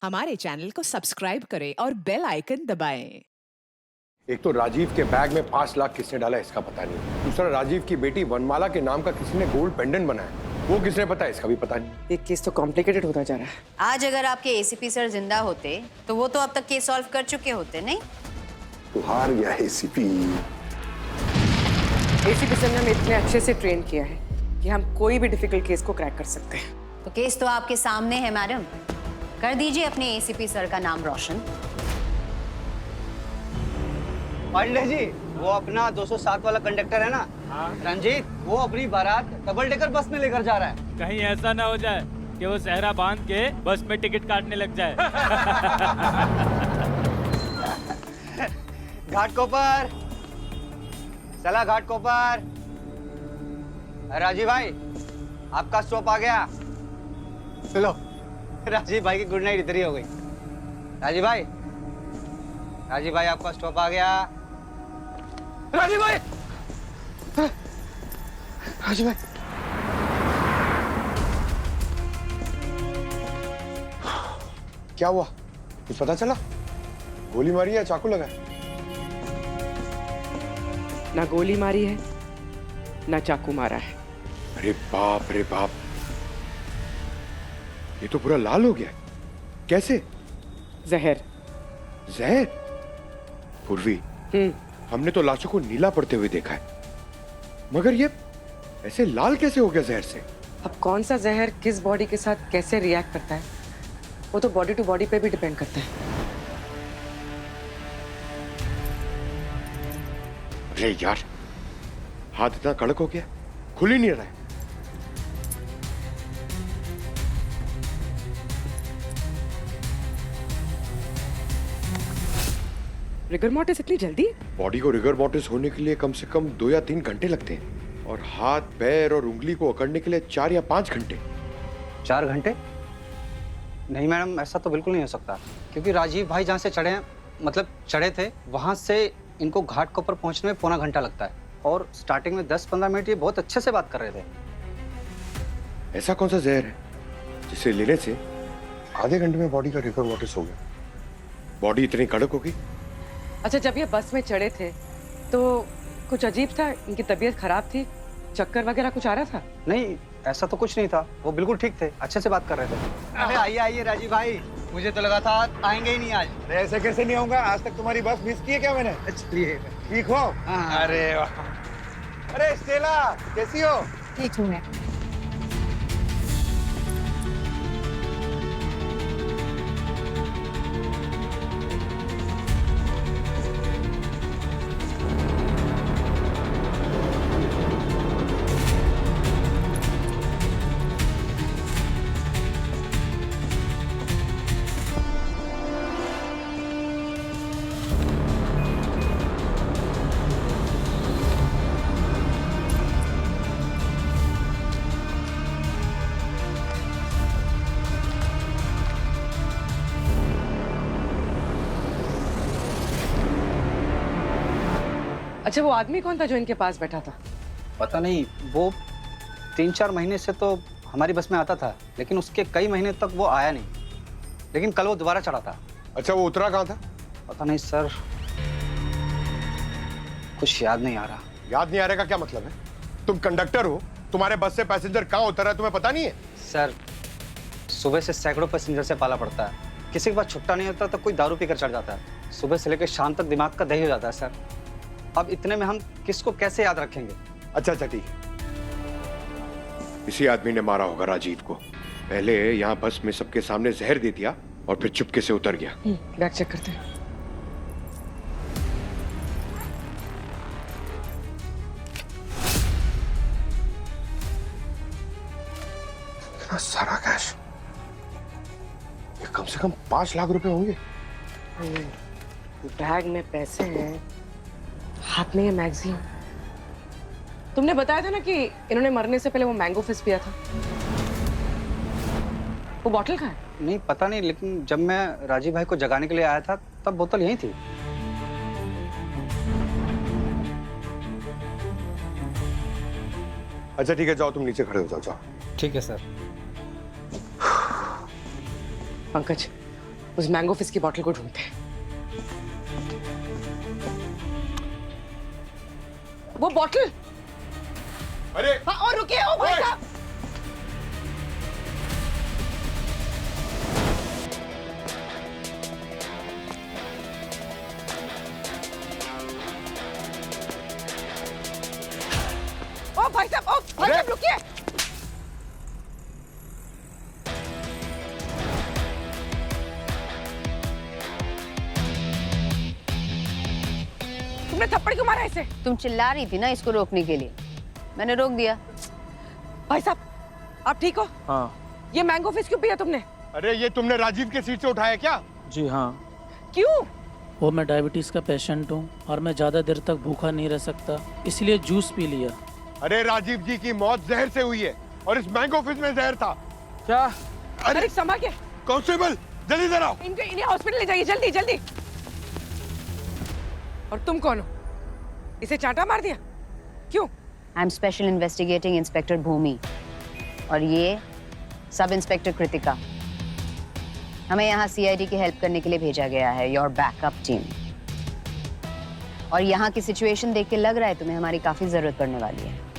हमारे चैनल को सब्सक्राइब करें और बेल आइकन दबाएं। एक तो राजीव के बैग में 5 लाख किसने डाला इसका पता नहीं। दूसरा, राजीव की बेटी वनमाला के नाम का किसी ने गोल्ड पेंडेंट बनाया, वो किसने पता है इसका भी पता नहीं। ये केस तो कॉम्प्लिकेटेड होता जा रहा है। आज अगर आपके एसीपी सर जिंदा होते तो वो तो अब तक केस सॉल्व कर चुके होते, नहीं? तो हार गया एसीपी। एसीपी सर ने हमें इतने अच्छे से ट्रेन किया है कि हम कोई भी डिफिकल्ट केस को क्रैक कर सकते हैं। तो केस तो आपके सामने है मैडम, कर दीजिए अपने एसीपी सर का नाम रोशन। पांडे जी, वो अपना 207 वाला कंडक्टर है ना, रंजीत, वो अपनी बारात डबल डेकर बस में लेकर जा रहा है। कहीं ऐसा ना हो जाए कि वो सहरा बांध के बस में टिकट काटने लग जाए। घाट कोपर, चला घाट कोपर। राजीव भाई, आपका स्टॉप आ गया। चलो, राजीव भाई की गुड नाइट इधर ही हो गई। राजीव भाई, राजीव भाई आपका स्टॉप आ गया। राजीव भाई, राजीव भाई, क्या हुआ, कुछ पता चला? गोली मारी या चाकू लगा? ना गोली मारी है ना चाकू मारा है। अरे बाप रे बाप, ये तो पूरा लाल हो गया है। कैसे? जहर। जहर? पूर्वी, हमने तो लाशों को नीला पड़ते हुए देखा है, मगर ये ऐसे लाल कैसे हो गया जहर से? अब कौन सा जहर किस बॉडी के साथ कैसे रिएक्ट करता है वो तो बॉडी टू बॉडी पे भी डिपेंड करता है। अरे यार, हाथ इतना कड़क हो गया, खुल ही नहीं रहा है। रिगर मोर्टिस इतनी जल्दी? बॉडी को रिगर मोर्टिस होने के लिए कम से कम 2 या 3 घंटे लगते हैं, और हाथ, पैर और उंगली को अकड़ने के लिए 4 या 5 घंटे। 4 घंटे? नहीं मैडम, ऐसा तो बिल्कुल नहीं हो सकता, क्योंकि राजीव भाई जहाँ से चढ़े हैं, मतलब चढ़े थे, वहाँ से इनको घाट कोपर पहुँचने में पौना घंटा लगता है, और स्टार्टिंग में 10-15 मिनट ये बहुत अच्छे से बात कर रहे थे। ऐसा कौन सा जहर है जिसे लेने से आधे घंटे में बॉडी का रिगर मोर्टिस हो गया? बॉडी इतनी कड़क हो गई? अच्छा, जब ये बस में चढ़े थे तो कुछ अजीब था, इनकी तबीयत खराब थी, चक्कर वगैरह कुछ आ रहा था? नहीं, ऐसा तो कुछ नहीं था, वो बिल्कुल ठीक थे, अच्छे से बात कर रहे थे। अरे आइए आइए राजीव भाई, मुझे तो लगा था आएंगे ही नहीं आज। ऐसे कैसे नहीं होगा? आज तक तुम्हारी बस मिस की है क्या मैंने? चलिए। ठीक हो? हाँ। अरे वाह। अरे स्टेला, कैसी हो? ठीक हूँ मैं। अच्छा, वो आदमी कौन था जो इनके पास बैठा था? पता नहीं, वो 3-4 महीने से तो हमारी बस में आता था, लेकिन उसके कई महीने तक वो आया नहीं, लेकिन कल वो दोबारा चढ़ा था। अच्छा, वो उतरा कहाँ था? पता नहीं सर, कुछ याद नहीं आ रहा। याद नहीं आ रहा का क्या मतलब है? तुम कंडक्टर हो, तुम्हारे बस से पैसेंजर कहाँ उतर रहा है तुम्हें पता नहीं है? सर, सुबह से सैकड़ों पैसेंजर से पाला पड़ता है, किसी के पास छुट्टा नहीं होता तो कोई दारू पीकर चढ़ जाता है, सुबह से लेकर शाम तक दिमाग का दही हो जाता है सर। अब इतने में हम किसको कैसे याद रखेंगे? अच्छा अच्छा, ठीक है। इसी आदमी ने मारा होगा राजीव को। पहले यहाँ बस में सबके सामने जहर दे दिया और फिर चुपके से उतर गया। बैग चेक करते हैं। इतना सारा कैश, ये कम से कम 5 लाख रुपए होंगे। बैग में पैसे हैं, हाथ में ये मैगजीन। तुमने बताया था ना कि इन्होंने मरने से पहले वो मैंगो फिश पिया था। वो बॉटल कहाँ है? नहीं पता नहीं, लेकिन जब मैं राजीव भाई को जगाने के लिए आया था तब बोतल यहीं थी। अच्छा ठीक है, जाओ तुम नीचे खड़े हो जाओ, जाओ। ठीक है सर। पंकज, उस मैंगो फिश की बोतल को ढूंढते हैं। वो बोतल। अरे और रुकिए, ओ भाई साहब। ओ भाई साहब, रुकिए। तुमने थप्पड़ क्यों मारा इसे? तुम चिल्ला रही थी ना इसको रोकने के लिए, मैंने रोक दिया। भाई साहब, आप ठीक हो? हाँ ये मैंगो फिश क्यों पिया तुमने? अरे ये तुमने राजीव के सीट से उठाया क्या? जी हाँ। क्यों? वो मैं डायबिटीज़ का पेशेंट हूँ और मैं ज़्यादा देर तक भूखा नहीं रह सकता, इसलिए जूस पी लिया। अरे राजीव जी की मौत जहर से हुई है और इस मैंगो फिश में जहर था। क्या? अरे संभाल के। कांस्टेबल जल्दी इधर आओ। इन्हें हॉस्पिटल ले जाइए, जल्दी जल्दी। और तुम कौन हो? इसे चांटा मार दिया? क्यों? I am special investigating inspector Bhumi और ये सब इंस्पेक्टर कृतिका। हमें यहाँ सीआईडी की हेल्प करने के लिए भेजा गया है, योर बैकअप टीम। और यहाँ की सिचुएशन देख के लग रहा है तुम्हें हमारी काफी जरूरत पड़ने वाली है।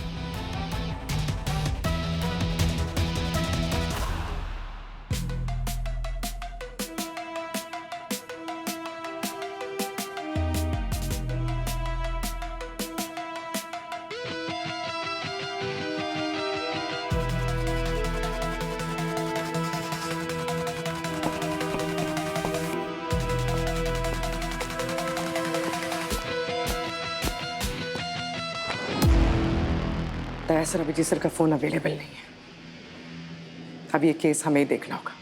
दयासर अभिजीत सर का फोन अवेलेबल नहीं है। अब ये केस हमें ही देखना होगा।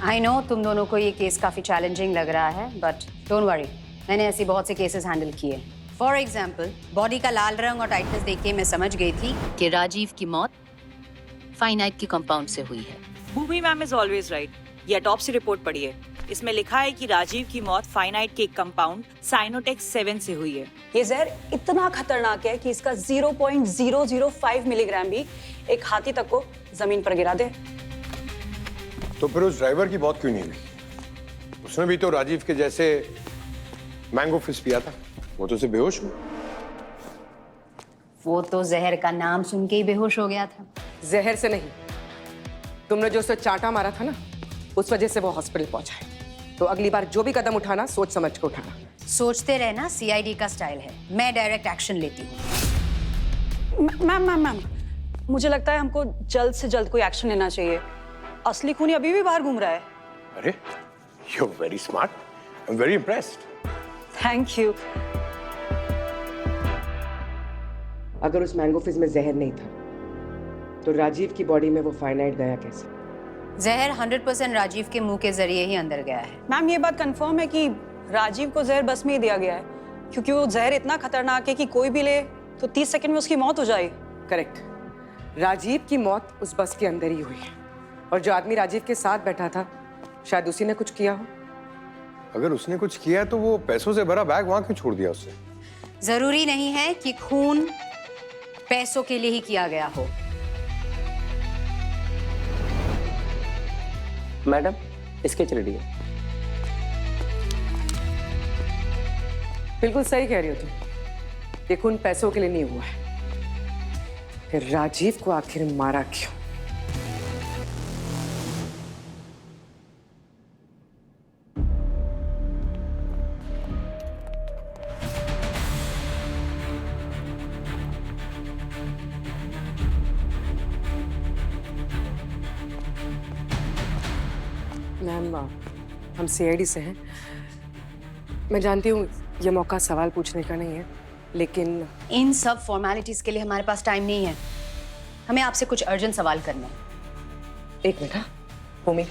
आई नो तुम दोनों को ये केस काफी चैलेंजिंग लग रहा है, बट डोंट वरी, मैंने ऐसी बहुत से केसेस हैंडल किए। फॉर एग्जाम्पल, बॉडी का लाल रंग और टाइटनेस देख के मैं समझ गई थी कि राजीव की मौत फाइनाइट की कंपाउंड से हुई है। भूमि मैम इज ऑलवेज राइट। ये ऑटोप्सी रिपोर्ट पढ़िए, इसमें लिखा है कि राजीव की मौत फाइनाइट के एक कंपाउंड साइनोटेक्स 7 से हुई है। ये जहर इतना खतरनाक है कि इसका 0.005 मिलीग्राम भी एक हाथी तक को जमीन पर गिरा दे। तो फिर उस ड्राइवर की मौत क्यों नहीं हुई? उसने भी तो राजीव के जैसे मैंगो फिश पिया था, वो तो सिर्फ बेहोश हुआ। वो तो जहर का नाम सुन के ही बेहोश हो गया था। जहर से नहीं, तुमने जो उसे चांटा मारा था ना, उस वजह से वो हॉस्पिटल पहुंचा है। तो अगली बार जो भी कदम उठाना सोच समझ के उठाना। सोचते रहना सीआईडी का स्टाइल है, मैं डायरेक्ट एक्शन लेती हूँ। मैम मुझे लगता है हमको जल्द से जल्द कोई एक्शन लेना चाहिए। असली खूनी अभी भी बाहर घूम रहा है। अरे you are very smart, I am very impressed. Thank you. अगर उस मैंगो फिश में जहर नहीं था तो राजीव की बॉडी में वो फाइनाइट गया कैसे? जहर 100% राजीव के मुंह के जरिए ही अंदर गया है। मैम ये बात कंफर्म है कि राजीव को जहर बस में ही दिया गया है, क्योंकि वो जहर इतना खतरनाक है कि कोई भी ले तो 30 सेकंड में उसकी मौत हो जाए। करेक्ट, राजीव की मौत उस बस के अंदर ही हुई है और जो आदमी राजीव के साथ बैठा था शायद उसी ने कुछ किया हो। अगर उसने कुछ किया तो वो पैसों से भरा बैग वहां क्यों छोड़ दिया उससे? जरूरी नहीं है कि खून पैसों के लिए ही किया गया हो। मैडम स्केच रेडी है। बिल्कुल सही कह रही हो तुम, ये खून पैसों के लिए नहीं हुआ है। फिर राजीव को आखिर मारा क्यों? मैम, हम सीआईडी से हैं। मैं जानती हूँ ये मौका सवाल पूछने का नहीं है, लेकिन इन सब फॉर्मेलिटीज के लिए हमारे पास टाइम नहीं है। हमें आपसे कुछ अर्जेंट सवाल करने हैं। एक मिनट। हाँ भूमि,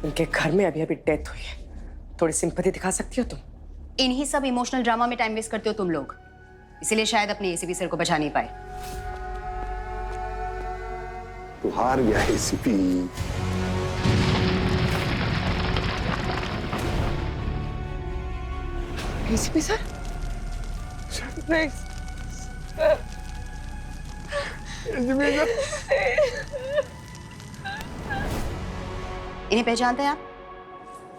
उनके घर में अभी अभी डेथ हुई है, थोड़ी सिंपैथी दिखा सकती हो तुम? इन्हीं सब इमोशनल ड्रामा में टाइम वेस्ट करते हो तुम लोग, इसीलिए शायद अपने एसीपी सर को बचा नहीं पाए। तू हार गया एसीपी। ACP sir? नहीं इन्हें पहचानते हैं आप?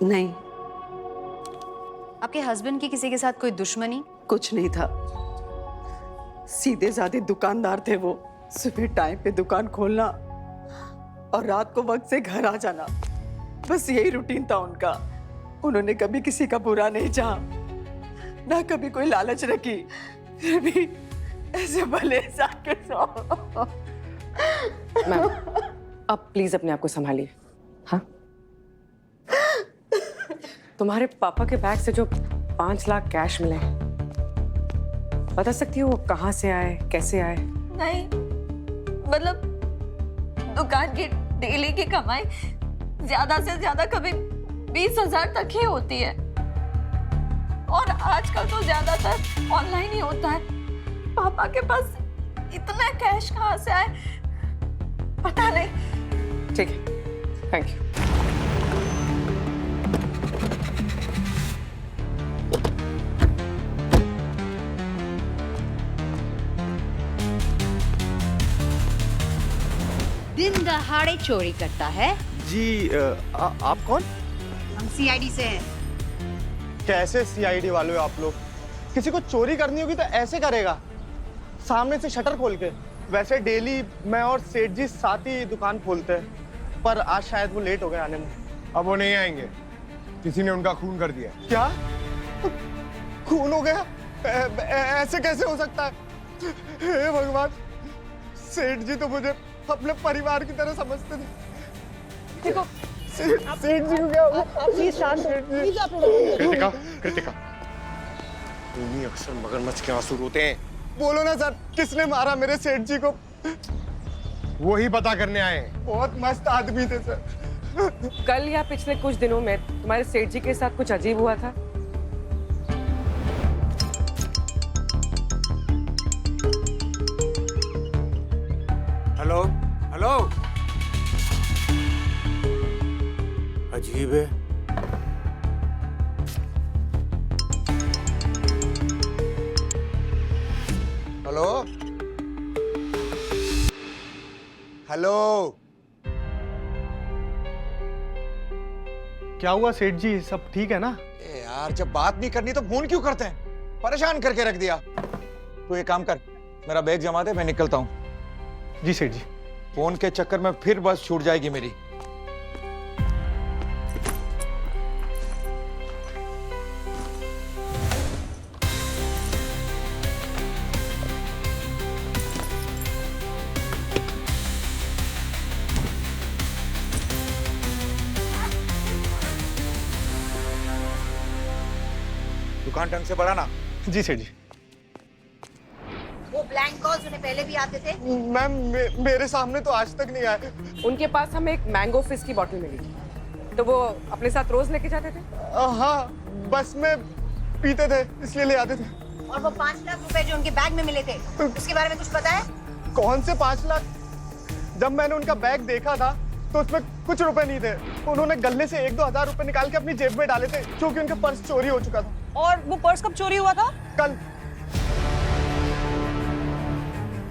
नहीं, आपके हस्बैंड की किसी के साथ कोई दुश्मनी? कुछ नहीं था। सीधे साधे दुकानदार थे वो। सुबह टाइम पे दुकान खोलना और रात को वक्त से घर आ जाना, बस यही रूटीन था उनका। उन्होंने कभी किसी का बुरा नहीं चाहा, ना कभी कोई लालच रखी, फिर भी ऐसे भले इंसान के साथ। मैम, अब प्लीज अपने आप को संभालिए। हाँ, तुम्हारे पापा के बैग से जो 5 लाख कैश मिले, बता सकती हो वो कहाँ से आए, कैसे आए? नहीं, मतलब दुकान की डेली की कमाई ज्यादा से ज्यादा कभी 20,000 तक ही होती है, और आजकल तो ज्यादातर ऑनलाइन ही होता है। पापा के पास इतना कैश कहाँ से आए पता नहीं। ठीक है, थैंक यू। दिन दहाड़े चोरी करता है। जी आप कौन? हम सीआईडी से हैं। कैसे सीआईडी वाले हो आप लोग? किसी को चोरी करनी होगी तो ऐसे करेगा, सामने से शटर खोल के। वैसे डेली मैं और सेठ जी साथ ही दुकान खोलते हैं, पर आज शायद वो लेट हो गए आने में। अब वो नहीं आएंगे, किसी ने उनका खून कर दिया। क्या खून हो गया? ऐसे कैसे हो सकता है? हे भगवान, सेठ जी तो मुझे अपने परिवार की तरह समझते थे। देखो सेठ जी को क्या हुआ? प्लीज शांत हो। कृतिका, कृतिका, तुम अक्सर मगरमच्छ के आंसू रोते हैं। बोलो ना सर, किसने मारा मेरे सेठ जी को? वो ही पता करने आए हैं। बहुत मस्त आदमी थे सर। कल या पिछले कुछ दिनों में तुम्हारे सेठ जी के साथ कुछ अजीब हुआ था? हेलो हेलो, अजीब है। हेलो हेलो, क्या हुआ सेठ जी, सब ठीक है ना? यार जब बात नहीं करनी तो फोन क्यों करते हैं? परेशान करके रख दिया। तू एक काम कर, मेरा बैग जमा दे, मैं निकलता हूँ। जी सेठ जी। फोन के चक्कर में फिर बस छूट जाएगी मेरी। दुकान ढंग से बढ़ाना। जी सेठ जी। वो ब्लैंक कॉल्स उन्हें पहले भी आते थे? मैम मेरे सामने तो आज तक नहीं आए। उनके पास हमें एक मैंगो फिश की बोतल मिली, तो वो अपने साथ रोज लेके जाते थे? हाँ, बस में पीते थे इसलिए ले आते थे। और वो 5 लाख रुपए जो उनके बैग में मिले थे, उसके बारे में कुछ पता है? कौन से 5 लाख? जब मैंने उनका बैग देखा था तो उसमें कुछ रुपए नहीं थे। उन्होंने गले से 1-2 हजार रुपए निकाल के अपनी जेब में डाले थे, क्योंकि उनका पर्स चोरी हो चुका था। और वो पर्स कब चोरी हुआ था? कल।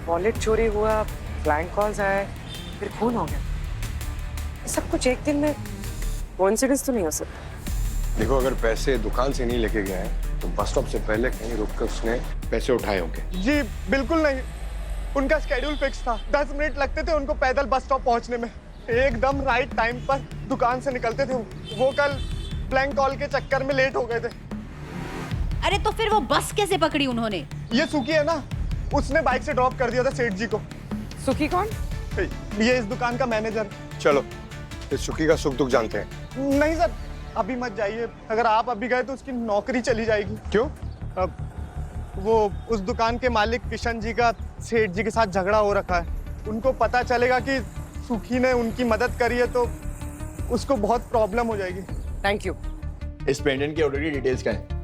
वॉलेट चोरी हुआ, ब्लैंक कॉल्स आए, फिर खून हो गया। ये सब कुछ एक दिन में कोइंसिडेंस तो नहीं हो सकता। देखो, अगर पैसे दुकान से नहीं लेके गया है तो बस स्टॉप से पहले कहीं रुककर उसने पैसे उठाए होंगे। जी बिल्कुल नहीं, उनका स्केड्यूल फिक्स था। 10 मिनट लगते थे उनको पैदल बस स्टॉप पहुंचने में। एकदम राइट टाइम पर दुकान से निकलते थे वो। कल ब्लैंक कॉल के चक्कर में लेट हो गए थे। अरे तो फिर वो बस कैसे पकड़ी उन्होंने? ये सुखी है ना, उसने बाइक से ड्रॉप कर दिया था सेठ जी को। सुखी कौन? ये इस दुकान का मैनेजर। चलो, इस सुखी का सुख दुख जानते हैं। नहीं सर, अभी मत जाइए। अगर आप अभी गए तो उसकी नौकरी चली जाएगी। क्यों? अब वो उस दुकान के मालिक किशन जी का सेठ जी के साथ झगड़ा हो रखा है। उनको पता चलेगा कि सुखी ने उनकी मदद करी है तो उसको बहुत प्रॉब्लम हो जाएगी। Thank you. इस पेंडेंट की ऑर्डर की डिटेल्स क्या है?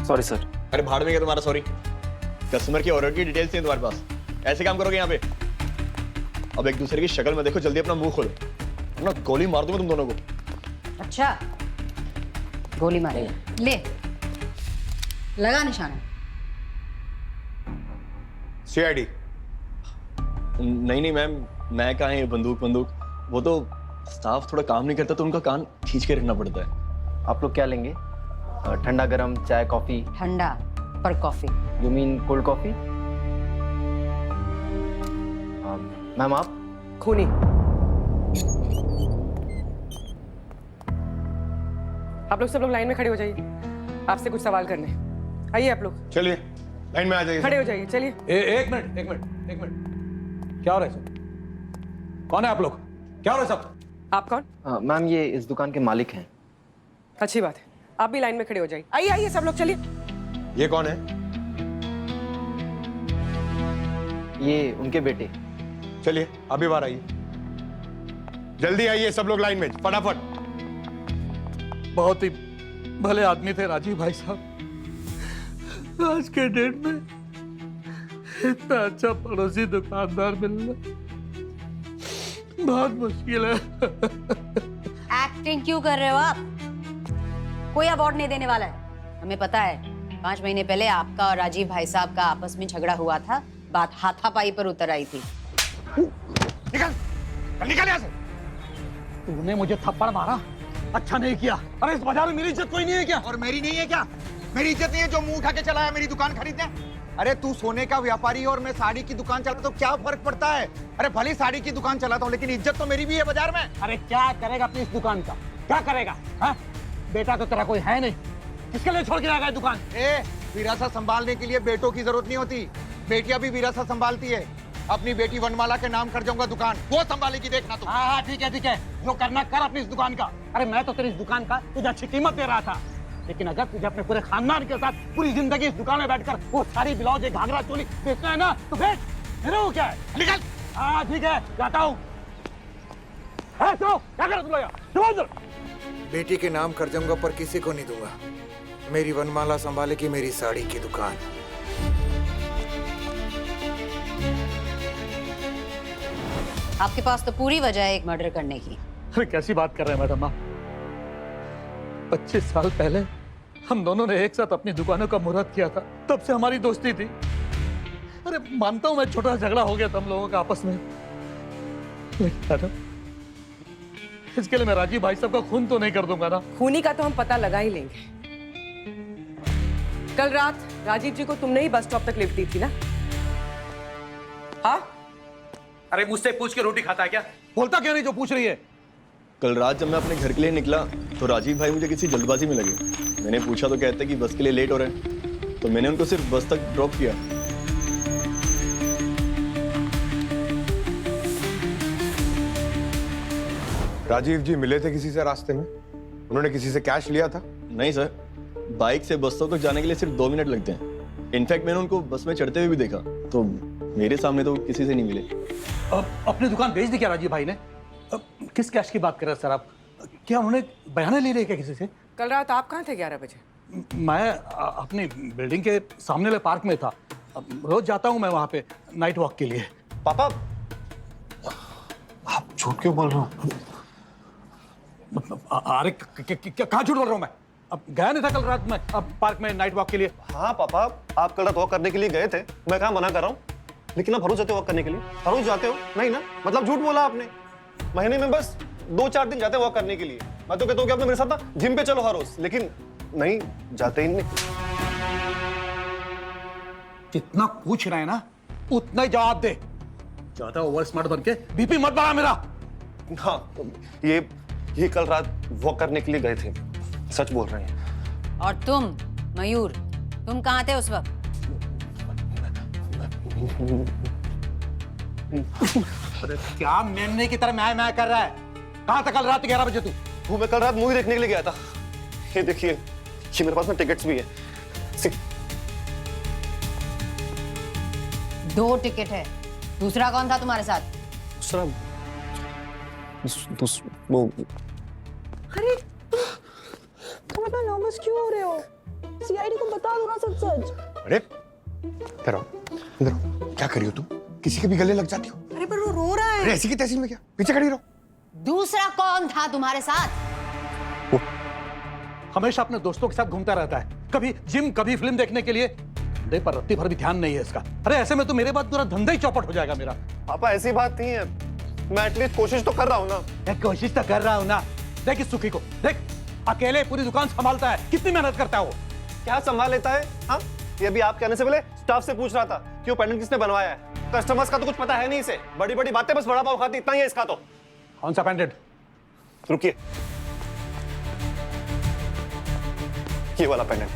Sorry sir. अरे भाड़ में क्या तुम्हारा सॉरी? कस्टमर की ऑर्डर की डिटेल्स नहीं तुम्हारे पास? ऐसे काम करोगे यहाँ पे? अब एक दूसरे की शक्ल में देखो, जल्दी अपना मुंह खोलो, वरना गोली मार दूंगा तुम दोनों को। अच्छा, गोली मारेगा? ले लगा निशाना। सीआईडी। नहीं मैम, मैं कहाँ है बंदूक वो तो स्टाफ थोड़ा काम नहीं करता तो उनका कान खींच के रखना पड़ता है। आप लोग क्या लेंगे? ठंडा गरम चाय कॉफी? ठंडा पर coffee. You mean cold coffee? Ma'am आप? खूनी। आप लोग सब लोग लाइन में खड़े हो जाइए, आपसे कुछ सवाल करने। आइए आप लोग। चलिए लाइन में आ जाइए। खड़े हो जाइए, चलिए। एक मिनट, क्या हो रहा है सब? कौन है आप लोग? क्या हो रहा है सब? आप कौन? मैम ये इस दुकान के मालिक हैं। अच्छी बात है, आप भी लाइन में खड़े हो जाइए। आइए सब लोग, चलिए। ये कौन है? ये उनके बेटे। चलिए अभी बाहर आइए, जल्दी आइए सब लोग लाइन में, फटाफट। बहुत ही भले आदमी थे राजीव भाई साहब। आज के डेट में इतना अच्छा पड़ोसी दुकानदार मिलना बहुत मुश्किल है। एक्टिंग क्यों कर रहे हो आप? कोई अवार्ड नहीं देने वाला है। हमें पता है 5 महीने पहले आपका और राजीव भाई साहब का आपस में झगड़ा हुआ था, बात हाथापाई पर उतर आई थी। निकल यहाँ से। तूने मुझे थप्पड़ मारा, अच्छा नहीं किया। अरे इस बाजार में मेरी इज्जत कोई नहीं है क्या? और मेरी नहीं है क्या? मेरी इज्जत नहीं है जो मुंह उठा के चला है मेरी दुकान खरीदने? अरे तू सोने का व्यापारी और मैं साड़ी की दुकान चलाता तो क्या फर्क पड़ता है? अरे भली साड़ी की दुकान चलाता हूँ लेकिन इज्जत तो मेरी भी है बाजार में। अरे क्या करेगा अपनी इस दुकान का? क्या करेगा? हाँ? बेटा तो तेरा कोई है नहीं, किसके लिए छोड़ के आ गया दुकान? विरासत संभालने के लिए बेटों की जरूरत नहीं होती, बेटियां भी विरासत संभालती है। अपनी बेटी वनमाला के नाम कर जाऊंगा दुकान, वो संभालेगी, देखना तू। हाँ ठीक है, जो करना कर अपनी इस दुकान का। अरे मैं तो तेरी इस दुकान का तुझे अच्छी कीमत दे रहा था, लेकिन अगर तुझे अपने पूरे खानदान के साथ पूरी जिंदगी इस दुकान में बैठकर वो सारी ब्लाउज घाघरा चोली बेचना है ना, तो बेच। मेरा वो क्या है? निकल। हाँ ठीक है, जाता हूँ। क्या कर तुम लोग? बेटी के नाम कर जाऊंगा पर किसी को नहीं दूंगा। मेरी वनमाला संभालेगी मेरी साड़ी की दुकान। आपके पास तो पूरी वजह है एक मर्डर करने की। अरे कैसी बात कर रहे हैं मैडम आप? 25 साल पहले हम दोनों ने एक साथ अपनी दुकानों का मुहूर्त किया था, तब से हमारी दोस्ती थी। अरे मानता हूं मैं छोटा झगड़ा हो गया था हम लोगों का आपस में, लेकिन मैडम इसके लिए मैं राजीव भाई साहब का खून तो नहीं कर दूंगा ना। खूनी का तो हम पता लगा ही लेंगे। कल रात राजीव जी को तुमने ही बस स्टॉप तक लिफ्ट दी थी ना? हाँ? अरे मुझसे पूछ के रोटी खाता है क्या? बोलता क्यों नहीं जो पूछ रही है? कल रात जब मैं अपने घर के लिए निकला तो राजीव भाई मुझे किसी जल्दबाजी में लगे। मैंने पूछा तो कहते कि बस के लिए लेट हो रहे हैं, तो मैंने उनको सिर्फ बस तक ड्रॉप किया। राजीव जी मिले थे किसी से रास्ते में? उन्होंने किसी से कैश लिया था? नहीं सर, बाइक से बस तक जाने के लिए सिर्फ 2 मिनट लगते हैं। इनफैक्ट मैंने उनको बस में चढ़ते हुए भी देखा, तो मेरे सामने तो किसी से नहीं मिले। अपनी दुकान बेच दी क्या राजीव भाई ने? किस कैश की बात कर रहे हैं सर आप? क्या उन्होंने बयाने ले रहे क्या किसी से? कल रात आप कहाँ थे 11 बजे? मैं अपनी बिल्डिंग के सामने वाले पार्क में था। रोज जाता हूँ मैं वहाँ पे नाइट वॉक के लिए। पापा आप झूठ क्यों बोल रहे हो? अरे कहाँ झूठ बोल रहा हूँ मैं? अब गया नहीं था कल रात में अब पार्क में नाइट वॉक के लिए। हाँ पापा, आप कल रात वॉक करने के लिए गए थे, मैं कहाँ मना कर रहा हूँ, लेकिन आप हर रोज जाते हो वॉक करने के लिए? हर रोज जाते हो? नहीं ना, मतलब झूठ बोला आपने। महीने में बस 2-4 दिन जाते हैं वॉक करने के लिए। मैं तो कहता हूँ कि आपने मेरे साथ ना जिम पे चलो हर रोज, लेकिन नहीं जाते ही नहीं। जितना पूछ रहे हैं ना उतना ही जवाब दे। ज्यादा ओवर स्मार्ट बन के बीपी मत बढ़ा मेरा। हाँ, ये कल रात वॉक करने के लिए गए थे, सच बोल रहे हैं। और तुम मयूर, तुम कहाँ थे उस वक्त? अरे क्या मेमने की तरह मैं कर रहा है? कहाँ था कल रात 11 बजे तू? वो मैं कल रात मूवी देखने के लिए गया था। ये देखिए, ये मेरे पास में टिकट्स भी है। 2 टिकट है, दूसरा कौन था तुम्हारे साथ? दूसरा वो। अरे तुम इतना नर्वस क्यों हो रहे हो? सीआईडी को बता दो ना सच। अरे इधर आओ, इधर आओ। क्या करी हो तुम? किसी के भी गले लग जाती हो? अरे पर वो रो रहा है। अरे ऐसी की तैसी में क्या? पीछे खड़ी रहो। दूसरा कौन था तुम्हारे साथ? हमेशा अपने दोस्तों के साथ घूमता रहता है, कभी जिम कभी फिल्म देखने के लिए। धंधे पर रत्ती भर भी ध्यान नहीं है इसका। अरे ऐसे में तो मेरे बाद पूरा धंधा ही चौपट हो जाएगा मेरा। पापा ऐसी बात नहीं है, मैं एटलीस्ट कोशिश तो कर रहा हूँ ना। मैं कोशिश तो कर रहा हूँ ना। देख इस सुखी को देख, अकेले पूरी दुकान संभालता है, कितनी मेहनत करता है वो। क्या संभाल लेता है? हाँ, ये भी आप कहने से पहले स्टाफ से पूछ रहा था कि वो पेंडेंट किसने बनवाया है। कस्टमर्स का तो कुछ पता है नहीं इसे, बड़ी बड़ी बातें बस बड़ा पाव खाती, इतना ही है इसका तो। कौन सा पेंडेंट? रुकिए, ये वाला पेंडेंट।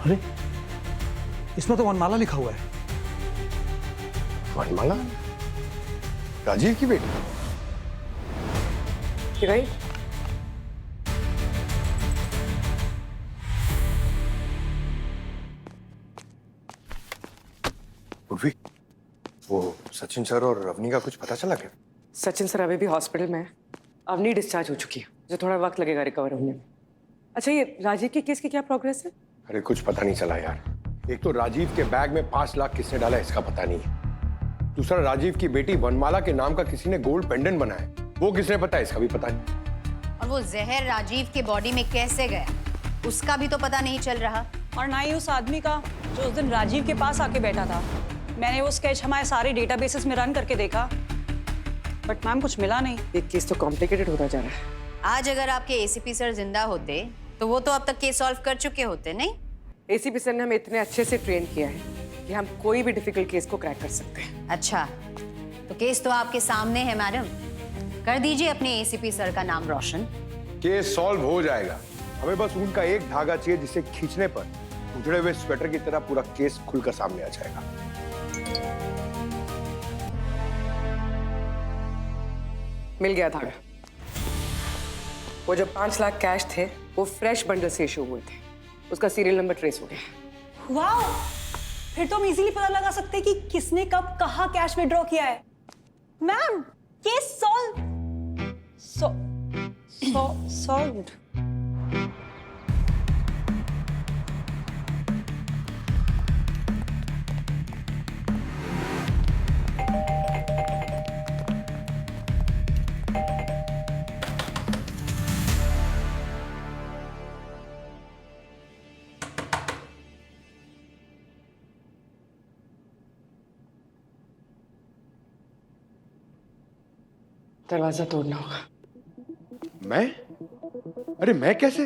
अरे इसमें तो वनमाला लिखा हुआ है। वनमाला? राजीव की बेटी? राइट। उर्वी, वो सचिन सर और अवनी का कुछ पता चला क्या? सचिन सर अभी भी हॉस्पिटल में है। अवनी डिस्चार्ज हो चुकी है, जो थोड़ा वक्त लगेगा रिकवर होने में। अच्छा, ये राजीव के केस की क्या प्रोग्रेस है? अरे कुछ पता नहीं चला यार। एक तो राजीव के बैग में 5 लाख किसने डाला इसका पता नहीं है। दूसरा, राजीव की बेटी वनमाला के नाम का किसी ने गोल्ड पेंडेंट बनाया, वो किसने पता है इसका भी पता नहीं। और वो जहर राजीव के बॉडी में कैसे गया उसका भी तो पता नहीं चल रहा। और ना ही उस आदमी का जो उस दिन राजीव के पास आके बैठा था। मैंने वो स्केच हमारे सारे डेटाबेसेस में रन करके देखा, बट मैम कुछ मिला नहीं। ये केस तो कॉम्प्लिकेटेड होता जा रहा है। आज अगर आपके एसीपी सर जिंदा होते तो वो तो अब तक केस सॉल्व कर चुके होते, नहीं? एसीपी सर ने हमें इतने अच्छे से ट्रेन किया है कि हम कोई भी डिफिकल्ट केस को क्रैक कर सकते हैं। अच्छा, तो केस तो आपके सामने है मैडम, कर दीजिए अपने एसीपी सर का नाम रोशन। केस सॉल्व हो जाएगा, हमें बस उनका एक धागा चाहिए जिसे खींचने पर उजड़े हुए स्वेटर की तरह पूरा केस खुलकर सामने आ जाएगा। मिल गया धागा। वो जो 5 लाख कैश थे वो फ्रेश बंडल से इशू हुए थे, उसका सीरियल नंबर ट्रेस हो गया। वाह, फिर तो हम इजीली पता लगा सकते हैं कि किसने कब कहाँ कैश विड्रॉ किया है। Ma'am, case solved. दरवाजा तोड़ना होगा। मैं? अरे मैं कैसे?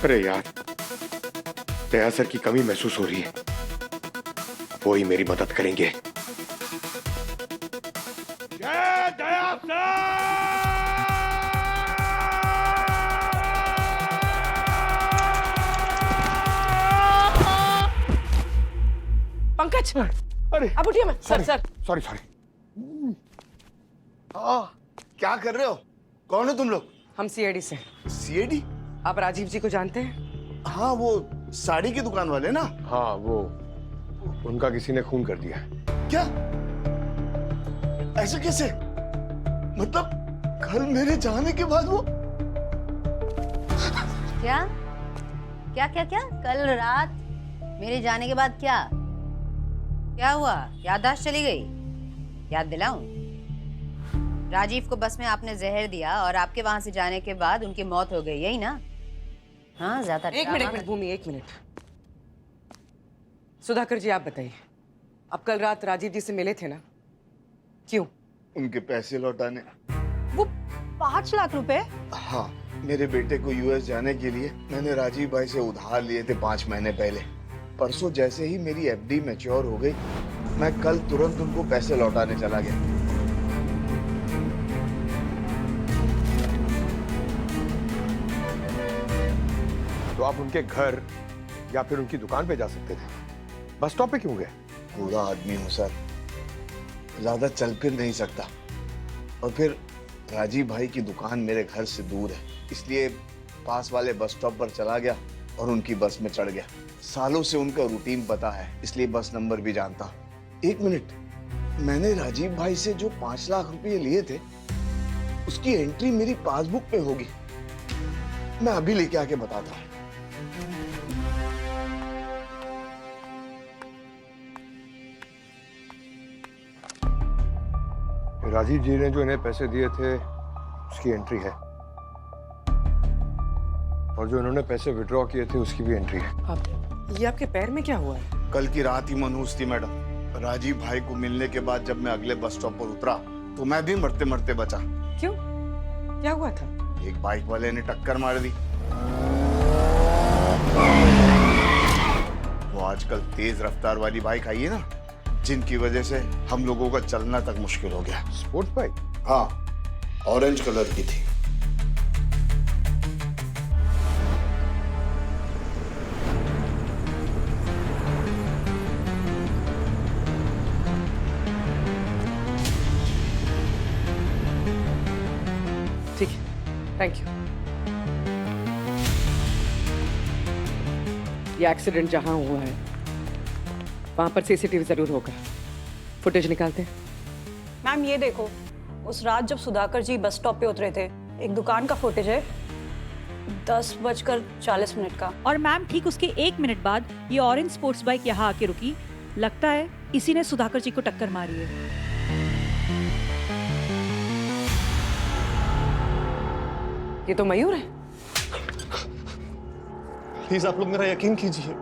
अरे यार, दया सर की कमी महसूस हो रही है, वो ही मेरी मदद करेंगे। जय दया पंकज, अरे अब उठिए मत। Sir sorry. क्या कर रहे हो? कौन हो तुम लोग? हम सीआईडी से। सीआईडी? आप राजीव जी को जानते हैं? हाँ, वो साड़ी की दुकान वाले ना? हाँ, वो उनका किसी ने खून कर दिया। क्या? ऐसे कैसे? मतलब कल मेरे जाने के बाद वो? क्या क्या क्या क्या? कल रात मेरे जाने के बाद क्या क्या हुआ? याददाश्त चली गई? याद दिलाऊं? राजीव को बस में आपने जहर दिया और आपके वहां से जाने के बाद उनकी मौत हो गई, यही ना? हाँ, ज्यादा एक मिनट भूमि, एक मिनट। सुधाकर जी, आप बताइए, आप कल रात राजीव जी से मिले थे ना? क्यों? उनके पैसे लौटाने। वो 5 लाख रुपए? हाँ, मेरे बेटे को यूएस जाने के लिए मैंने राजीव भाई से उधार लिए थे 5 महीने पहले। परसों जैसे ही मेरी एफडी मैच्योर हो गई, मैं कल तुरंत उनको पैसे लौटाने चला गया। तो आप उनके घर या फिर उनकी दुकान पे जा सकते थे, बस स्टॉप पे क्यों गए? बूढ़ा आदमी हूँ सर, ज्यादा चल फिर नहीं सकता, और फिर राजीव भाई की दुकान मेरे घर से दूर है, इसलिए पास वाले बस स्टॉप पर चला गया और उनकी बस में चढ़ गया। सालों से उनका रूटीन पता है, इसलिए बस नंबर भी जानता। एक मिनट, मैंने राजीव भाई से जो 5 लाख रुपए लिए थे उसकी एंट्री मेरी पासबुक पे होगी। मैं अभी लेके आके बताता हूँ। राजीव जी ने जो इन्हें पैसे दिए थे उसकी एंट्री है, और जो इन्होंने पैसे विड्रॉ किए थे उसकी भी एंट्री है। ये आपके पैर में क्या हुआ है? कल की रात ही मनहूस थी मैडम। राजीव भाई को मिलने के बाद जब मैं अगले बस स्टॉप पर उतरा तो मैं भी मरते मरते बचा। क्यों? क्या हुआ था? एक बाइक वाले ने टक्कर मार दी। वो आजकल तेज रफ्तार वाली बाइक आई है ना, जिनकी वजह से हम लोगों का चलना तक मुश्किल हो गया। Sports bike? हाँ, ऑरेंज कलर की थी। ठीक है, थैंक यू। ये एक्सीडेंट जहां हुआ है वहां पर सीसीटीवी जरूर होगा। फुटेज निकालते हैं। मैम ये देखो, उस रात जब सुधाकर जी बस स्टॉप पे उतरे थे, एक दुकान का फुटेज है 10:40 का। और मैम ठीक उसके 1 मिनट बाद ये ऑरेंज स्पोर्ट्स बाइक यहाँ आके रुकी। लगता है इसी ने सुधाकर जी को टक्कर मारी है। ये तो मयूर है। प्लीज आप लोग मेरा यकीन कीजिए,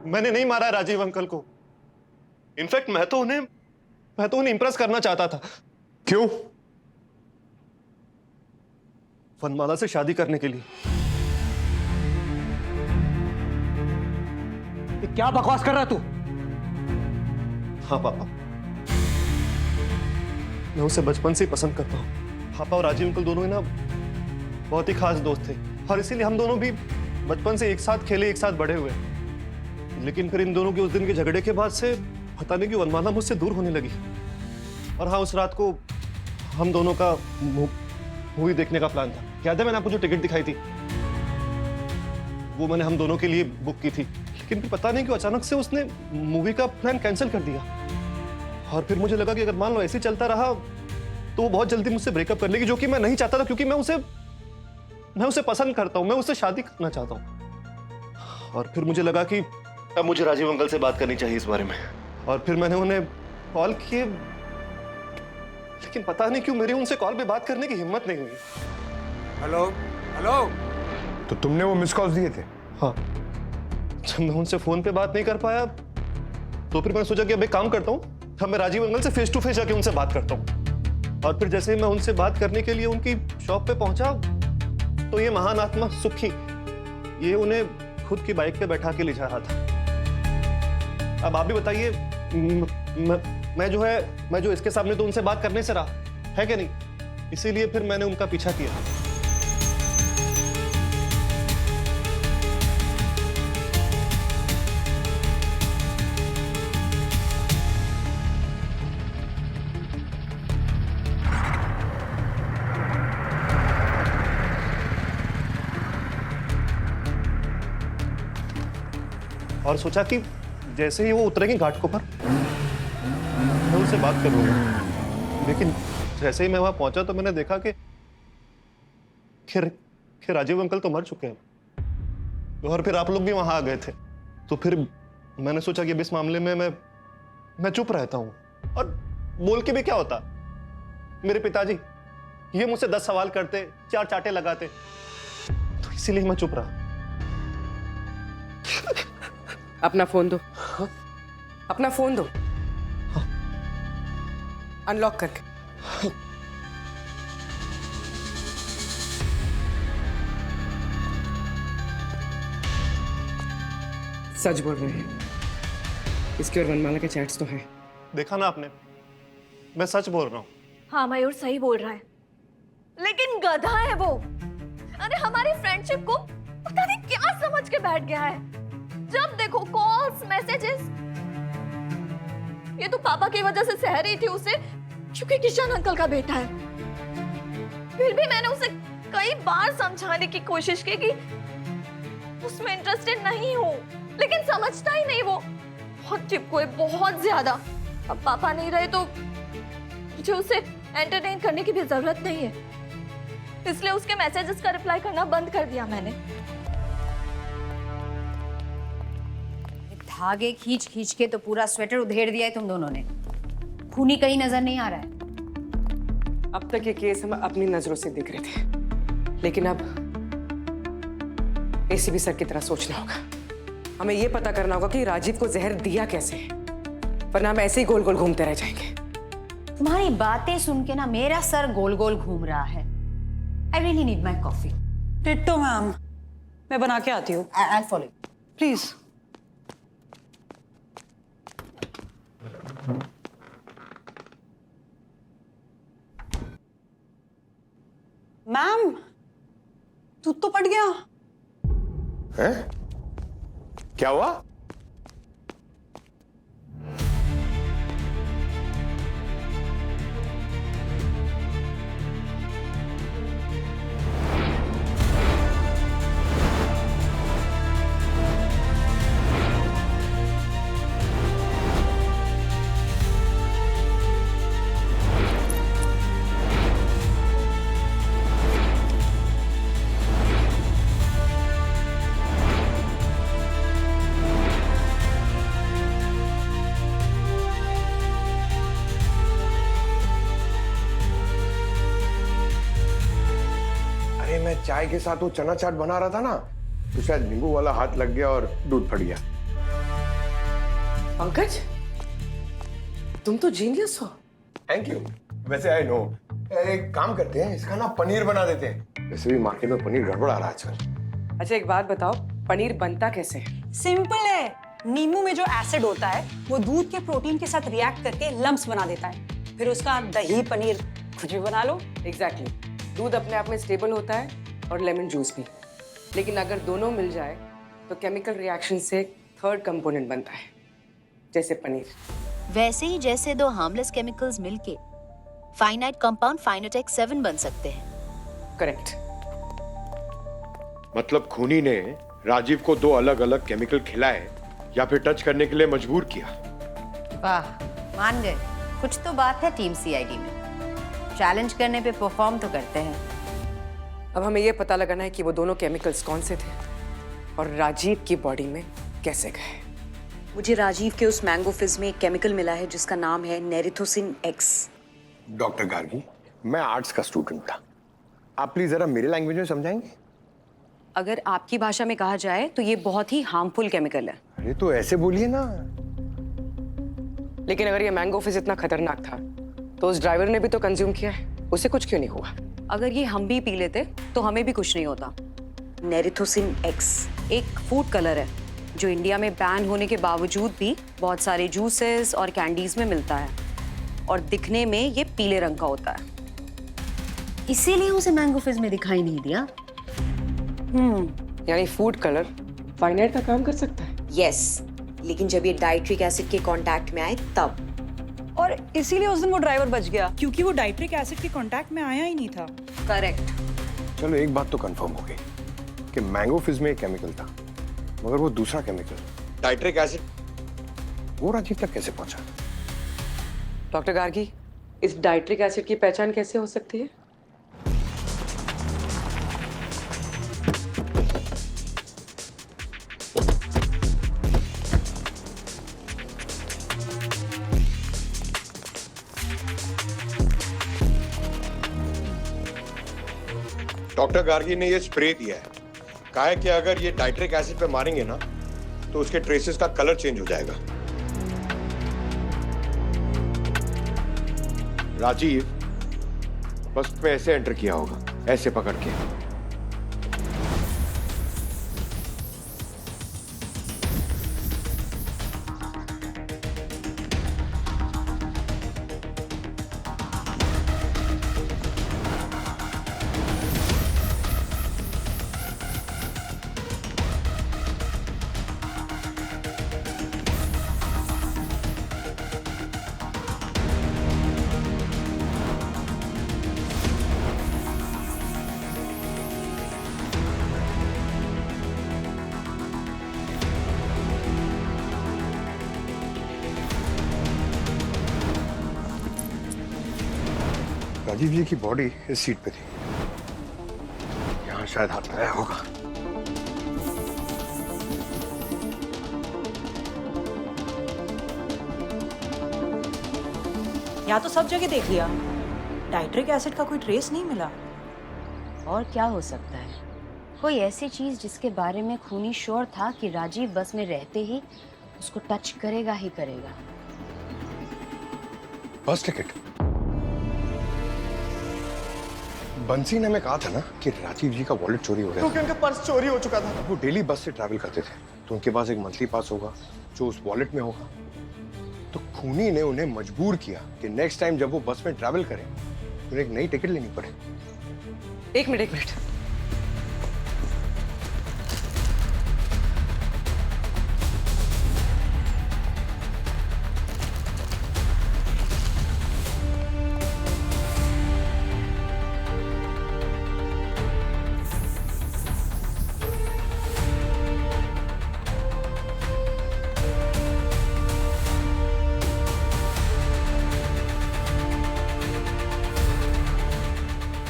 मैंने नहीं मारा राजीव अंकल को। इनफैक्ट मैं तो उन्हें इंप्रेस करना चाहता था। क्यों? वनमाला से शादी करने के लिए। ये क्या बकवास कर रहा तू? हाँ पापा, मैं उसे बचपन से ही पसंद करता हूँ। पापा और राजीव अंकल दोनों ही ना बहुत ही खास दोस्त थे, और इसीलिए हम दोनों भी बचपन से एक साथ खेले, एक साथ बड़े हुए। लेकिन फिर इन दोनों के उस दिन के झगड़े के बाद से पता नहीं क्यों वनमाला मुझसे दूर होने लगी। और हाँ, उस रात को हम दोनों का मूवी देखने का प्लान था। याद है मैंने आपको जो टिकट दिखाई थी, वो मैंने हम दोनों के लिए बुक की थी। लेकिन फिर पता नहीं क्यों अचानक से उसने मूवी का प्लान कैंसिल कर दिया। और फिर मुझे लगा कि अगर मान लो ऐसे ही चलता रहा तो वो बहुत जल्दी मुझसे ब्रेकअप कर लेगी, जो कि मैं नहीं चाहता था, क्योंकि मैं उसे पसंद करता हूं, मैं उससे शादी करना चाहता हूं। और फिर मुझे लगा कि अब मुझे राजीव अंकल से बात करनी चाहिए इस बारे में। और फिर मैंने उन्हें कॉल किए, लेकिन पता नहीं क्यों मेरी उनसे कॉल पे बात करने की हिम्मत नहीं हुई। हेलो हेलो, तो तुमने वो मिस कॉल्स दिए थे? हाँ, जब मैं उनसे फोन पे बात नहीं कर पाया तो फिर मैंने सोचा कि अब एक काम करता हूँ, अब मैं राजीव अंकल से फेस टू फेस जाके उनसे बात करता हूँ। और फिर जैसे ही मैं उनसे बात करने के लिए उनकी शॉप पे पहुंचा तो ये महान आत्मा सुखी ये उन्हें खुद की बाइक पे बैठा के ले जा रहा था। अब आप भी बताइए, मैं जो इसके सामने तो उनसे बात करने से रहा है कि नहीं, इसीलिए फिर मैंने उनका पीछा किया। और सोचा कि जैसे ही वो उतरेंगे घाट को पर मैं उनसे बात करूंगा। लेकिन जैसे ही मैं वहां पहुंचा तो मैंने देखा कि राजीव अंकल तो मर चुके हैं, और फिर आप लोग भी वहां आ गए थे। तो फिर मैंने सोचा कि इस मामले में मैं चुप रहता हूं, और बोल के भी क्या होता। मेरे पिताजी ये मुझसे 10 सवाल करते, 4 चाटे लगाते, तो इसीलिए मैं चुप रहा। अपना फोन दो। अपना फोन दो। अनलॉक करके। सच बोल रहे हैं, इसके और वनमाला के चैट्स तो हैं। देखा ना आपने, मैं सच बोल रहा हूँ। हाँ मयूर सही बोल रहा है, लेकिन गधा है वो। अरे हमारी फ्रेंडशिप को पता नहीं क्या समझ के बैठ गया है। जब देखो कॉल्स, मैसेजेस। ये तो पापा की वजह से सह रही थी उसे, क्योंकि किशन अंकल का बेटा है। फिर भी मैंने उसे कई बार समझाने की कोशिश की कि उसमें इंटरेस्टेड नहीं हूँ, लेकिन समझता ही नहीं वो। बहुत चिपको है, बहुत ज्यादा। अब पापा नहीं रहे तो मुझे उसे एंटरटेन करने की भी जरूरत नहीं है, इसलिए उसके मैसेजेस का रिप्लाई करना बंद कर दिया मैंने। धागे खींच खींच के तो पूरा स्वेटर उधेड़ दिया है तुम दोनों ने। खूनी कहीं नजर नहीं आ रहा है। अब तक ये केस हम अपनी नजरों से देख रहे थे, लेकिन अब एसीपी सर की तरह सोचना होगा। हमें ये पता करना होगा कि राजीव को जहर दिया कैसे, वरना हम ऐसे ही गोल गोल घूमते रह जाएंगे। तुम्हारी बातें सुन के ना मेरा सर गोल गोल घूम रहा है। I really need my coffee. Ditto ma'am, मैं बना के आती हूँ। I follow please. मैम, दूध तो पट गया। हैं? क्या हुआ? मैं चाय के साथ वो चना चाट बना रहा था ना, तो शायद नींबू वाला हाथ लग गया और दूध फट गया। पंकज, तुम तो जीनियस हो। Thank you. वैसे आई नो, एक काम करते हैं, इसका ना पनीर बना देते हैं। वैसे भी मार्केट में पनीर गड़बड़ आ रहा है आजकल। अच्छा एक बात बताओ, पनीर बनता कैसे है? सिंपल है। नींबू में जो एसिड होता है वो दूध के प्रोटीन के साथ रिएक्ट करके लम्प्स बना देता है। फिर उसका दही पनीर कुछ भी बना लो। एग्जैक्टली। दूध अपने आप में स्टेबल होता है और लेमन जूस भी, लेकिन अगर दोनों मिल जाए तो केमिकल रिएक्शन से थर्ड कंपोनेंट बनता है, जैसे पनीर। वैसे ही जैसे दो हार्मलेस केमिकल्स मिलके फाइनाइट कंपाउंड फाइनोटेक 7 बन सकते हैं। करेक्ट। मतलब खूनी ने राजीव को 2 अलग अलग केमिकल खिलाए या फिर टच करने के लिए मजबूर किया। वाह, मान गए। कुछ तो बात है टीम सीआईडी में। चैलेंज करने पे परफॉर्म तो करते हैं। अब हमें ये पता लगाना है कि वो दोनों केमिकल्स कौन से थे और राजीव की बॉडी में कैसे गए। मुझे राजीव के उस मैंगो फिज में एक केमिकल मिला है जिसका नाम है नेरिथोसिन एक्स। डॉक्टर गार्गी, मैं आर्ट्स का स्टूडेंट था, आप प्लीज जरा मेरे लैंग्वेज में समझाएंगे? अगर आपकी भाषा में कहा जाए तो ये बहुत ही हार्मफुल केमिकल है। अरे तो ऐसे बोलिए ना। लेकिन अगर ये मैंगो फिज इतना खतरनाक था तो उस ड्राइवर ने भी तो कंज्यूम किया है, उसे कुछ क्यों नहीं हुआ? अगर ये हम भी पी लेते तो हमें भी कुछ नहीं होता। नेरिथोसिन एक्स एक फूड कलर है जो इंडिया में बैन होने के बावजूद भी बहुत सारे जूसेस और कैंडीज में मिलता है और दिखने में ये पीले रंग का होता है। इसीलिए उसे मैंगो फिज में दिखाई नहीं दिया। यानी फूड कलर फाइनाइट का काम कर सकता है? यस, लेकिन जब ये डाइट्रिक एसिड के कांटेक्ट में आए तब। और इसीलिए उस दिन वो ड्राइवर बच गया, क्योंकि वो डाइट्रिक एसिड के कांटेक्ट में आया ही नहीं था। करेक्ट। चलो एक बात तो कंफर्म हो गई कि मैंगो फिज में एक केमिकल था, मगर वो दूसरा केमिकल डाइट्रिक एसिड वो राजीव तक कैसे पहुंचा? डॉक्टर गार्गी, इस डाइट्रिक एसिड की पहचान कैसे हो सकती है? डॉक्टर गार्गी ने ये स्प्रे दिया है, कहा है कि अगर ये डाइट्रिक एसिड पे मारेंगे ना तो उसके ट्रेसेस का कलर चेंज हो जाएगा। राजीव बस पे ऐसे एंटर किया होगा, ऐसे पकड़ के। राजीव जी की बॉडी इस सीट पे थी, यहाँ शायद हाथ लगाया होगा। यहाँ तो सब जगह देख लिया, नाइट्रिक एसिड का कोई ट्रेस नहीं मिला। और क्या हो सकता है? कोई ऐसी चीज जिसके बारे में खूनी श्योर था कि राजीव बस में रहते ही उसको टच करेगा ही करेगा। बस टिकट। बंसी ने हमें कहा था ना कि राजीव जी का वॉलेट चोरी हो गया क्योंकि उनका पर्स चोरी हो चुका था। वो डेली बस से ट्रैवल करते थे, तो उनके पास एक मंथली पास होगा जो उस वॉलेट में होगा। तो खूनी ने उन्हें मजबूर किया कि नेक्स्ट टाइम जब वो बस में ट्रैवल करें उन्हें एक नई टिकट लेनी पड़े। एक minute.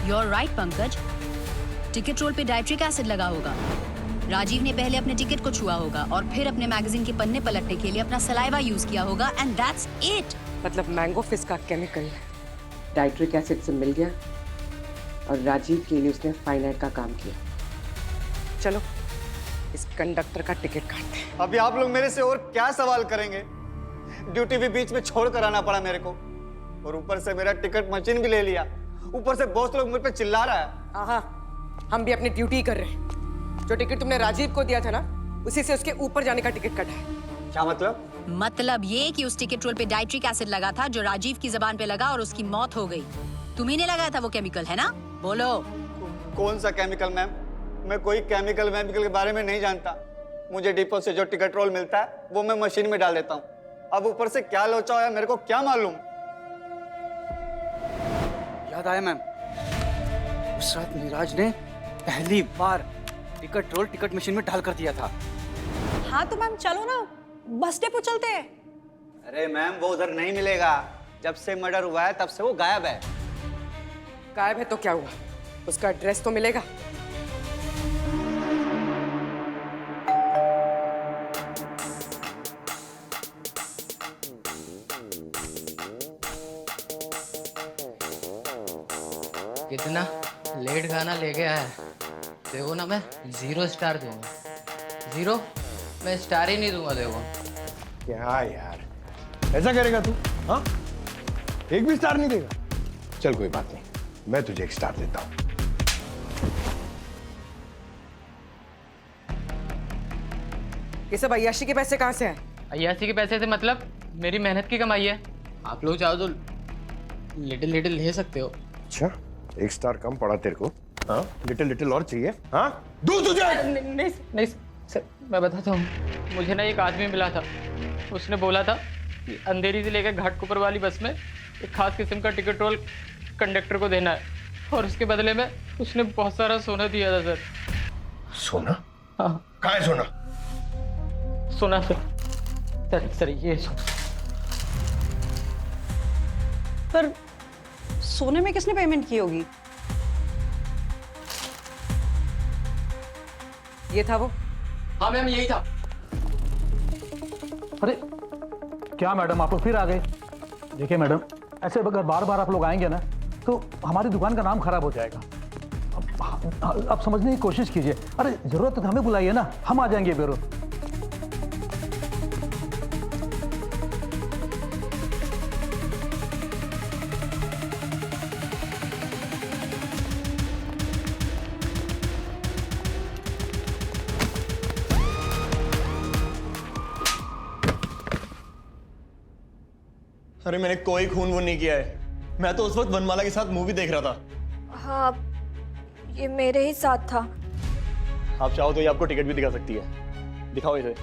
You're right, Pankaj. Ticket roll पे डाइट्रिक एसिड लगा होगा। राजीव ने पहले अपने टिकट को छुआ होगा और फिर अपने मैगजीन के पन्ने पलटने के लिए अपना सलाइवा यूज किया होगा, एंड दैट्स इट। मतलब मैंगो फिश का केमिकल डाइट्रिक एसिड से मिल गया और राजीव के लिए उसने फाइनाइट का काम किया। चलो इस कंडक्टर का टिकट काटते हैं। अभी आप लोग मेरे से और क्या सवाल करेंगे? ड्यूटी भी बीच में छोड़ कर आना पड़ा मेरे को, और ऊपर से मेरा टिकट मशीन भी ले लिया। ऊपर से बॉस लोग मुझ पे चिल्ला रहा है। हाँ, हम भी अपनी ड्यूटी कर रहे हैं। जो टिकट तुमने राजीव को दिया था ना, उसी से उसके ऊपर जाने का टिकट कटा है। क्या मतलब? मतलब ये कि उस टिकट रोल पे डाइट्रिक एसिड लगा था जो राजीव की जबान पे लगा और उसकी मौत हो गई। तुम्ही ने लगाया था वो केमिकल, है ना? बोलो। कौन सा केमिकल मैम? मैं कोई केमिकल के बारे में नहीं जानता। मुझे डिपो से जो टिकट रोल मिलता है वो मैं मशीन में डाल देता हूँ। अब ऊपर से क्या लोचा होया मेरे को क्या मालूम। याद आया मैम, उस रात नीरज ने पहली बार टिकट रोल टिकट मशीन में डाल कर दिया था। हाँ तो मैम चलो ना, बस डिपो चलते हैं। अरे मैम वो उधर नहीं मिलेगा। जब से मर्डर हुआ है तब से वो गायब है। गायब है तो क्या हुआ? उसका एड्रेस तो मिलेगा। कितना लेट गाना ले गया है। देखो ना, मैं 0 स्टार दूंगा। 0? मैं स्टार ही नहीं दूंगा। देखो क्या यार, ऐसा करेगा तू? हाँ, एक भी स्टार नहीं देगा? चल कोई बात नहीं, मैं तुझे 1 स्टार देता हूँ। ये सब अय्याशी के पैसे कहाँ से आए? अय्याशी के पैसे से मतलब मेरी मेहनत की कमाई है। आप लोग चाहो तो लिटिल लिटिल ले सकते हो। अच्छा, 1 स्टार कम पड़ा तेरे को? हाँ, लिटिल लिटिल और चाहिए? हाँ, दूं तुझे? नहीं सर, मैं बताता हूँ। मुझे ना एक आदमी मिला था, उसने बोला था कि अंधेरी से लेकर घाटकोपर वाली बस में एक खास किस्म का टिकट रोल कंडक्टर को देना है, और उसके बदले में उसने बहुत सारा सोना दिया था सर। सोना? हाँ। कहाँ है सोना? सोना सर ये पर सोने में किसने पेमेंट की होगी? ये था वो? हाँ मैम, यही था। अरे क्या मैडम, आप लोग फिर आ गए? देखिए मैडम, ऐसे अगर बार बार आप लोग आएंगे ना तो हमारी दुकान का नाम खराब हो जाएगा। अब समझने की कोशिश कीजिए। अरे जरूरत है हमें बुलाइए ना, हम आ जाएंगे ब्यूरो। अरे मैंने कोई खून वून नहीं किया है। मैं तो उस वक्त वनमाला के साथ मूवी देख रहा था। हाँ, ये मेरे ही साथ था। आप चाहो तो ये आपको टिकट भी दिखा सकती है। दिखाओ इसे।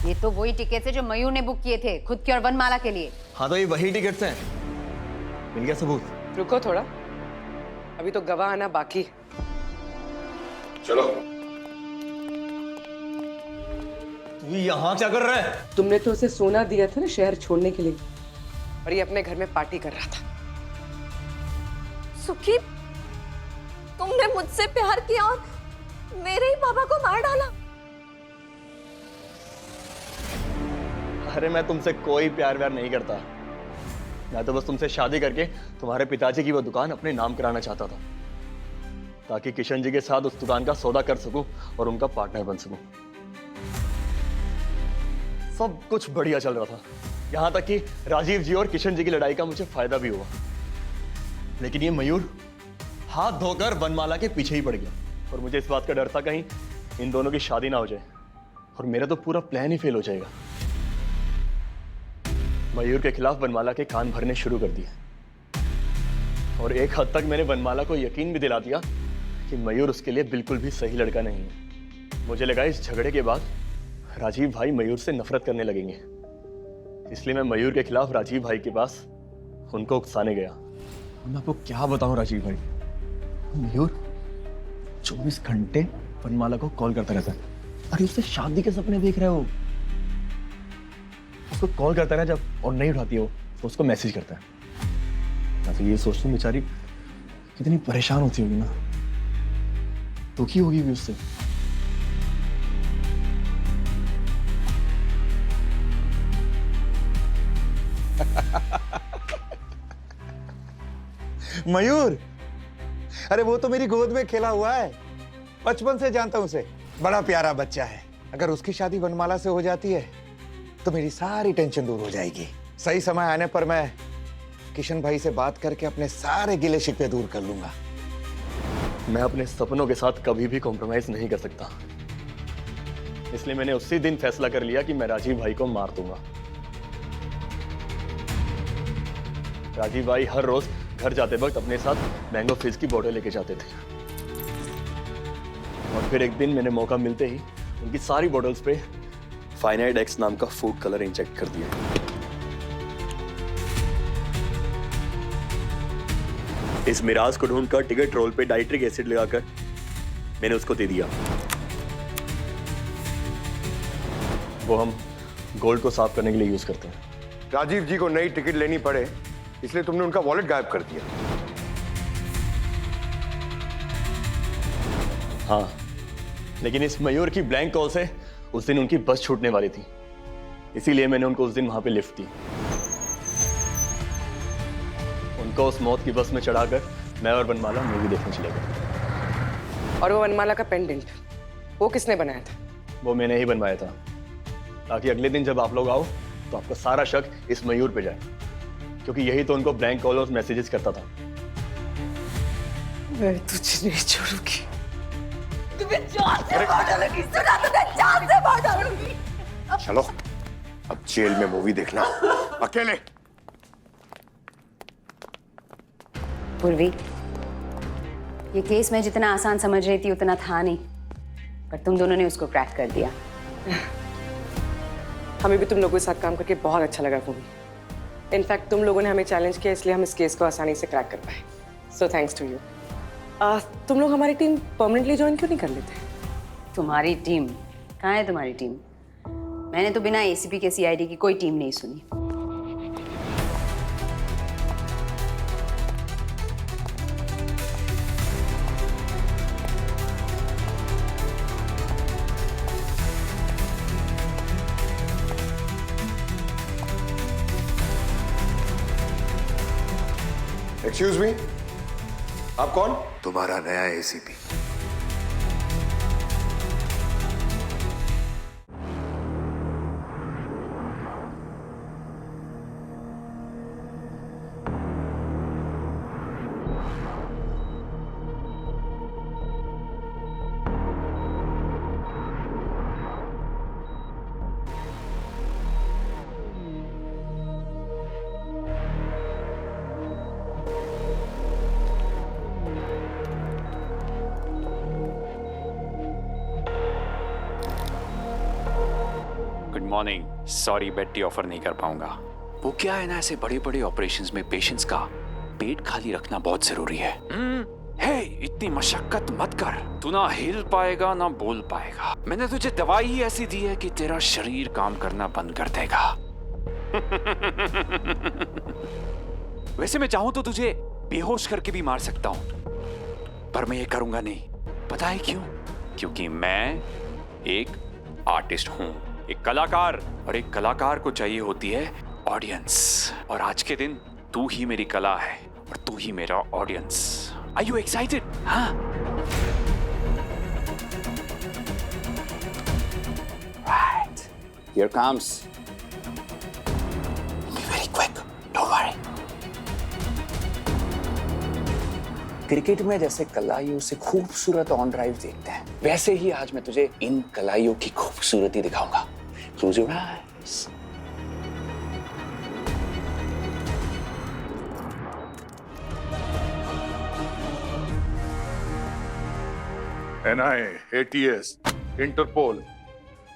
ये तो वही टिकट है जो मयूर ने बुक किए थे खुद की और वनमाला के लिए। हाँ तो ये वही टिकट्स हैं। मिल गया सबूत? रुको थोड़ा, अभी तो गवाह आना बाकी। चलो। तू यहाँ क्या कर रहा है? तुमने तो उसे सोना दिया था ना शहर छोड़ने के लिए, और ये अपने घर में पार्टी कर रहा था। सुखी, तुमने मुझसे प्यार किया और मेरे ही पापा को मार डाला। अरे मैं तुमसे कोई प्यार व्यार नहीं करता। मैं तो बस तुमसे शादी करके तुम्हारे पिताजी की वो दुकान अपने नाम कराना चाहता था, ताकि किशन जी के साथ उस दुकान का सौदा कर सकूं और उनका पार्टनर बन सकूं। सब कुछ बढ़िया चल रहा था, यहां तक कि राजीव जी और किशन जी की लड़ाई का मुझे फायदा भी हुआ। लेकिन ये मयूर हाथ धोकर वनमाला के पीछे ही पड़ गया, और मुझे इस बात का डर था कहीं इन दोनों की शादी ना हो जाए और मेरा तो पूरा प्लान ही फेल हो जाएगा। मयूर के खिलाफ वनमाला के कान भरने शुरू कर दिए, और एक हद तक मैंने वनमाला को यकीन भी दिला दिया कि मयूर उसके लिए बिल्कुल भी सही लड़का नहीं है। मुझे लगा इस झगड़े के बाद राजीव भाई मयूर से नफरत करने लगेंगे, इसलिए मैं मयूर के खिलाफ राजीव भाई के पास उनको उकसाने गया। मैं आपको क्या बताऊं राजीव भाई, मयूर 24 घंटे वनमाला को कॉल करता रहता है। अरे उससे शादी के सपने देख रहे हो, उसको कॉल करता रहा जब और नहीं उठाती हो तो उसको मैसेज करता है। मैं तो ये सोचता हूँ बेचारी कितनी परेशान होती होगी ना, दुखी होगी भी उससे। मयूर, अरे वो तो मेरी गोद में खेला हुआ है, बचपन से जानता हूं उसे, बड़ा प्यारा बच्चा है। अगर उसकी शादी वनमाला से हो जाती है तो मेरी सारी टेंशन दूर हो जाएगी। सही समय आने पर मैं किशन भाई से बात करके अपने सारे गिले शिकवे दूर कर लूंगा। मैं अपने सपनों के साथ कभी भी कॉम्प्रोमाइज नहीं कर सकता, इसलिए मैंने उसी दिन फैसला कर लिया कि मैं राजीव भाई को मार दूंगा। राजीव भाई हर रोज घर जाते वक्त अपने साथ मैंगो फिज की बोतल लेके जाते थे, और फिर एक दिन मैंने मौका मिलते ही उनकी सारी बोतल्स पे फाइनाइट एक्स नाम का फूड कलर इंजेक्ट कर दिया। इस मिराज को ढूंढकर टिकट रोल पे नाइट्रिक एसिड लगाकर मैंने उसको दे दिया। वो हम गोल्ड को साफ करने के लिए यूज करते हैं। राजीव जी को नई टिकट लेनी पड़े इसलिए तुमने उनका वॉलेट गायब कर दिया। हाँ, लेकिन इस मयूर की ब्लैंक कॉल से उस दिन उनकी बस छूटने वाली थी, इसीलिए मैंने उनको उस दिन वहां पे लिफ्ट दी। उनको उस मौत की बस में चढ़ाकर मैं और वनमाला मूवी देखने चले गए। और वो वनमाला का पेंडेंट वो किसने बनाया था? वो मैंने ही बनवाया था, ताकि अगले दिन जब आप लोग आओ तो आपका सारा शक इस मयूर पे जाए, क्योंकि यही तो उनको ब्लैंक कॉल और मैसेजेस करता था। मैं तुझे नहीं छोड़ूंगी। तुम्हें जान से मार डालूंगी, सुना तुम्हें जान से मार डालूंगी। चलो अब जेल में मूवी देखना अकेले। पूर्वी, ये केस मैं जितना आसान समझ रही थी उतना था नहीं, पर तुम दोनों ने उसको क्रैक कर दिया। हमें भी तुम लोगों के साथ काम करके बहुत अच्छा लगा भूमि। इनफैक्ट तुम लोगों ने हमें चैलेंज किया, इसलिए हम इस केस को आसानी से क्रैक कर पाए। So thanks to you. तुम लोग हमारी टीम परमानेंटली ज्वाइन क्यों नहीं कर लेते? तुम्हारी टीम? कहाँ है तुम्हारी टीम? मैंने तो बिना एसीपी के सीआईडी की कोई टीम नहीं सुनी। एक्सक्यूज मी, आप कौन? तुम्हारा नया एसीपी। Good morning. सॉरी बेटी ऑफर नहीं कर पाऊंगा। वो क्या है ना, ऐसे बड़े बड़े ऑपरेशंस में पेशेंट्स का पेट खाली रखना बहुत जरूरी है। हे, इतनी मशक्कत मत कर। तू ना हिल पाएगा ना बोल पाएगा। मैंने तुझे दवाई ही ऐसी दी है कि तेरा शरीर काम करना बंद कर देगा। वैसे मैं चाहूं तो तुझे बेहोश करके भी मार सकता हूं, पर मैं ये करूंगा नहीं। पता है क्यों? क्योंकि मैं एक आर्टिस्ट हूं, एक कलाकार, और एक कलाकार को चाहिए होती है ऑडियंस। और आज के दिन तू ही मेरी कला है और तू ही मेरा ऑडियंस। Are you excited? हाँ, right, here comes. Be very quick, don't worry. Cricket में जैसे कलाइयों से खूबसूरत ऑन ड्राइव देखते हैं, वैसे ही आज मैं तुझे इन कलाइयों की खूबसूरती दिखाऊंगा। Close your eyes. NIA, ATS, Interpol,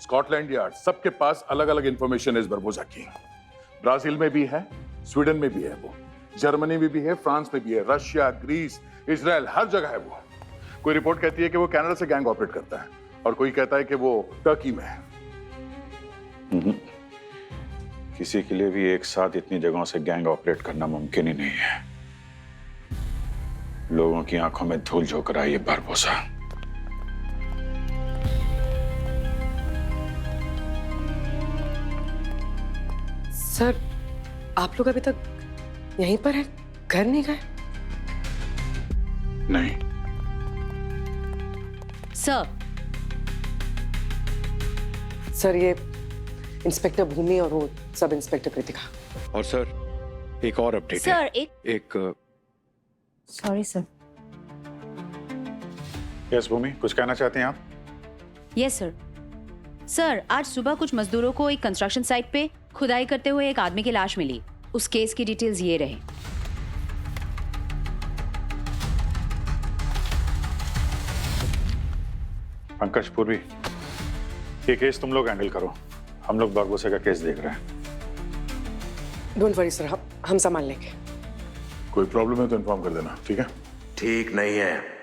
Scotland Yard, सबके पास अलग अलग इंफॉर्मेशन है इस बरबोसा की। ब्राजील में भी है, स्वीडन में भी है वो, जर्मनी में भी है, फ्रांस में भी है, रशिया, ग्रीस, इजराइल, हर जगह है वो। कोई रिपोर्ट कहती है कि वो कनाडा से गैंग ऑपरेट करता है और कोई कहता है कि वो टर्की में है। किसी के लिए भी एक साथ इतनी जगहों से गैंग ऑपरेट करना मुमकिन ही नहीं है। लोगों की आंखों में धूल झोंक रहा है ये बरबोसा। सर, आप लोग अभी तक यहीं पर हैं, घर नहीं गए? नहीं सर, ये इंस्पेक्टर भूमि और वो सब इंस्पेक्टर कृतिका। और सर, एक और अपडेट है। सर, एक सॉरी सर। यस भूमि, कुछ कहना चाहते हैं आप? Yes sir. सर, आज सुबह कुछ मजदूरों को एक कंस्ट्रक्शन साइट पे खुदाई करते हुए एक आदमी की लाश मिली। उस केस की डिटेल्स ये रहे। पंकज, पूर्वी, ये केस तुम लोग हैंडल करो, हम लोग बरबोसा का केस देख रहे हैं। डोंट वरी सर, हम संभाल लेंगे। कोई प्रॉब्लम है तो इन्फॉर्म कर देना, ठीक है? ठीक नहीं है।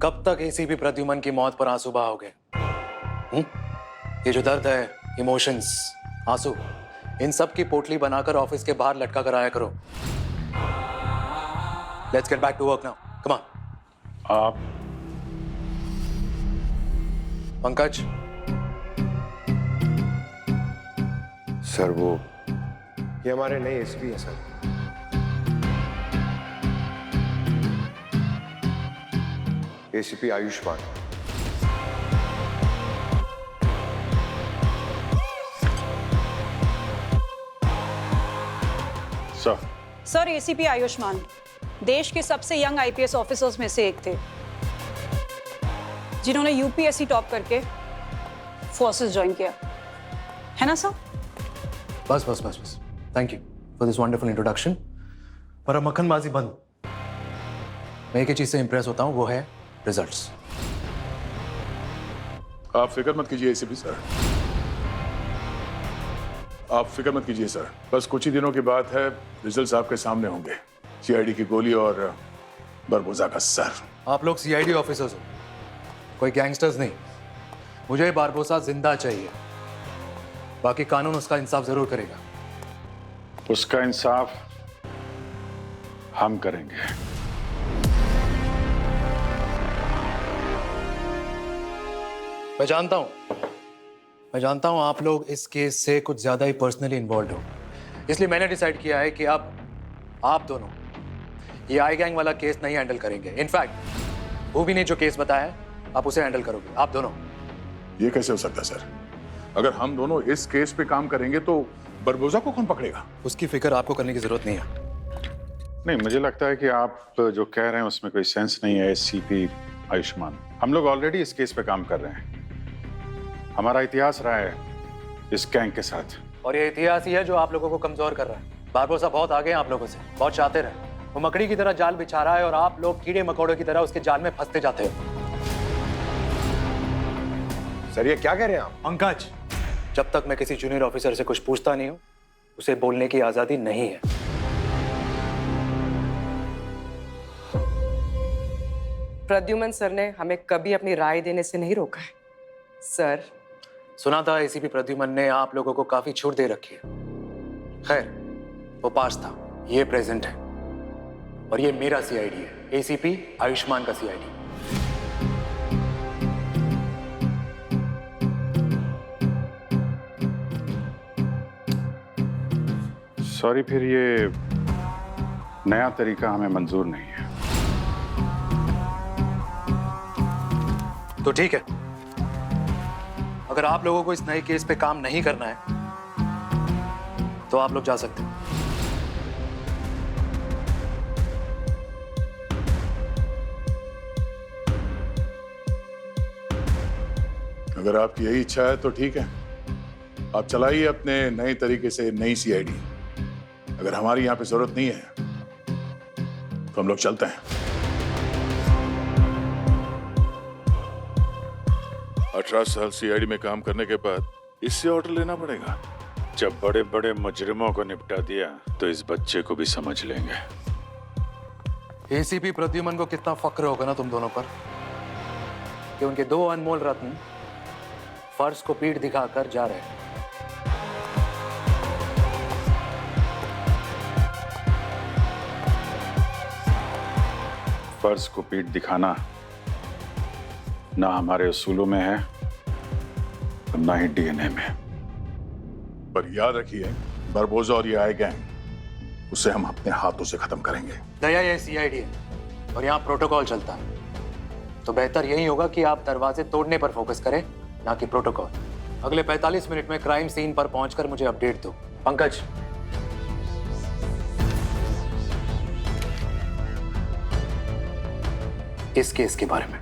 कब तक एसीपी प्रद्युमन की मौत पर आंसू बहाओगे? ये जो दर्द है, इमोशंस, आंसू, इन सब की पोटली बनाकर ऑफिस के बाहर लटका कर आया करो। Let's get back to work now, come on. आप पंकज। सर, वो ये हमारे नए एसपी हैं sir. ACP Ayushman. Sir, ACP Ayushman देश के सबसे यंग आईपीएस ऑफिसर्स में से एक थे, जिन्होंने यूपीएससी टॉप करके फोर्सेस ज्वाइन किया, है ना सर? बस बस बस बस, thank you for this wonderful introduction. पर अब मक्खनबाजी बंद। मैं एक ही चीज से इंप्रेस होता हूं, वो है रिजल्ट्स। आप फिक्र मत कीजिए एसीपी सर, आप फिक्र मत कीजिए सर। बस कुछ ही दिनों की बात है, रिजल्ट्स आपके सामने होंगे। सीआईडी की गोली और बरबोसा का सर। आप लोग सीआईडी ऑफिसर्स हो, कोई गैंगस्टर्स नहीं। मुझे बारबोसा जिंदा चाहिए। बाकी कानून उसका इंसाफ जरूर करेगा। उसका इंसाफ हम करेंगे। मैं जानता हूं आप लोग इस केस से कुछ ज्यादा ही पर्सनली इन्वॉल्व हो, इसलिए मैंने डिसाइड किया है कि अब आप दोनों ये आई गैंग वाला केस नहीं हैंडल करेंगे। इनफैक्ट भूमि ने जो केस बताया है आप उसे हैंडल करोगे, आप दोनों। ये कैसे हो सकता है सर? अगर हम दोनों इस केस पे काम करेंगे तो बरबोजा को कौन पकड़ेगा? उसकी फिक्र आपको करने की जरूरत नहीं है। नहीं, मुझे लगता है कि आप जो कह रहे हैं उसमें कोई सेंस नहीं है। एसीपी आयुष्मान, हम लोग ऑलरेडी इस केस पे काम कर रहे हैं। हमारा इतिहास रहा है इस गैंग के साथ, और ये इतिहास ही है जो आप लोगों को कमजोर कर रहा है। बारबोसा बहुत आगे हैं आप लोगों से, बहुत चाहते रहे। वो मकड़ी की तरह जाल बिछा रहा है और आप लोग कीड़े मकोड़ों की तरह उसके जाल में फंसते जाते हो। सर ये क्या कह रहे हैं आप? पंकज, जब तक मैं किसी जूनियर ऑफिसर से कुछ पूछता नहीं हूं उसे बोलने की आजादी नहीं है। प्रद्युमन सर ने हमें कभी अपनी राय देने से नहीं रोका है। सर, सुना था एसीपी प्रद्युमन ने आप लोगों को काफी छूट दे रखी है। खैर, वो पास था, ये प्रेजेंट है, और ये मेरा सीआईडी है, एसीपी आयुष्मान का सीआईडी। सॉरी, फिर ये नया तरीका हमें मंजूर नहीं है। तो ठीक है, अगर आप लोगों को इस नए केस पे काम नहीं करना है तो आप लोग जा सकते हैं। अगर आपकी यही इच्छा है तो ठीक है, आप चलाइए अपने नए तरीके से नई सीआईडी। अगर हमारी यहाँ पे जरूरत नहीं है तो हम लोग चलते हैं। 18 साल सीआईडी में काम करने के बाद इससे ऑर्डर लेना पड़ेगा। जब बड़े बड़े मुजरिमों को निपटा दिया तो इस बच्चे को भी समझ लेंगे। एसीपी प्रद्युमन को कितना फक्र होगा ना तुम दोनों पर कि उनके 2 अनमोल रत्न फर्श को पीठ दिखाकर जा रहे हैं। फर्ज को पीठ दिखाना ना हमारे उसूलों में है और ना ही डीएनए में। पर याद रखिए, बरबोजा और ये आई गैंग, उसे हम अपने हाथों से खत्म करेंगे। दया, ये सीआईडी है और यहाँ प्रोटोकॉल चलता है, तो बेहतर यही होगा कि आप दरवाजे तोड़ने पर फोकस करें, ना कि प्रोटोकॉल। अगले 45 मिनट में क्राइम सीन पर पहुंचकर मुझे अपडेट दो। पंकज, इस केस के बारे में।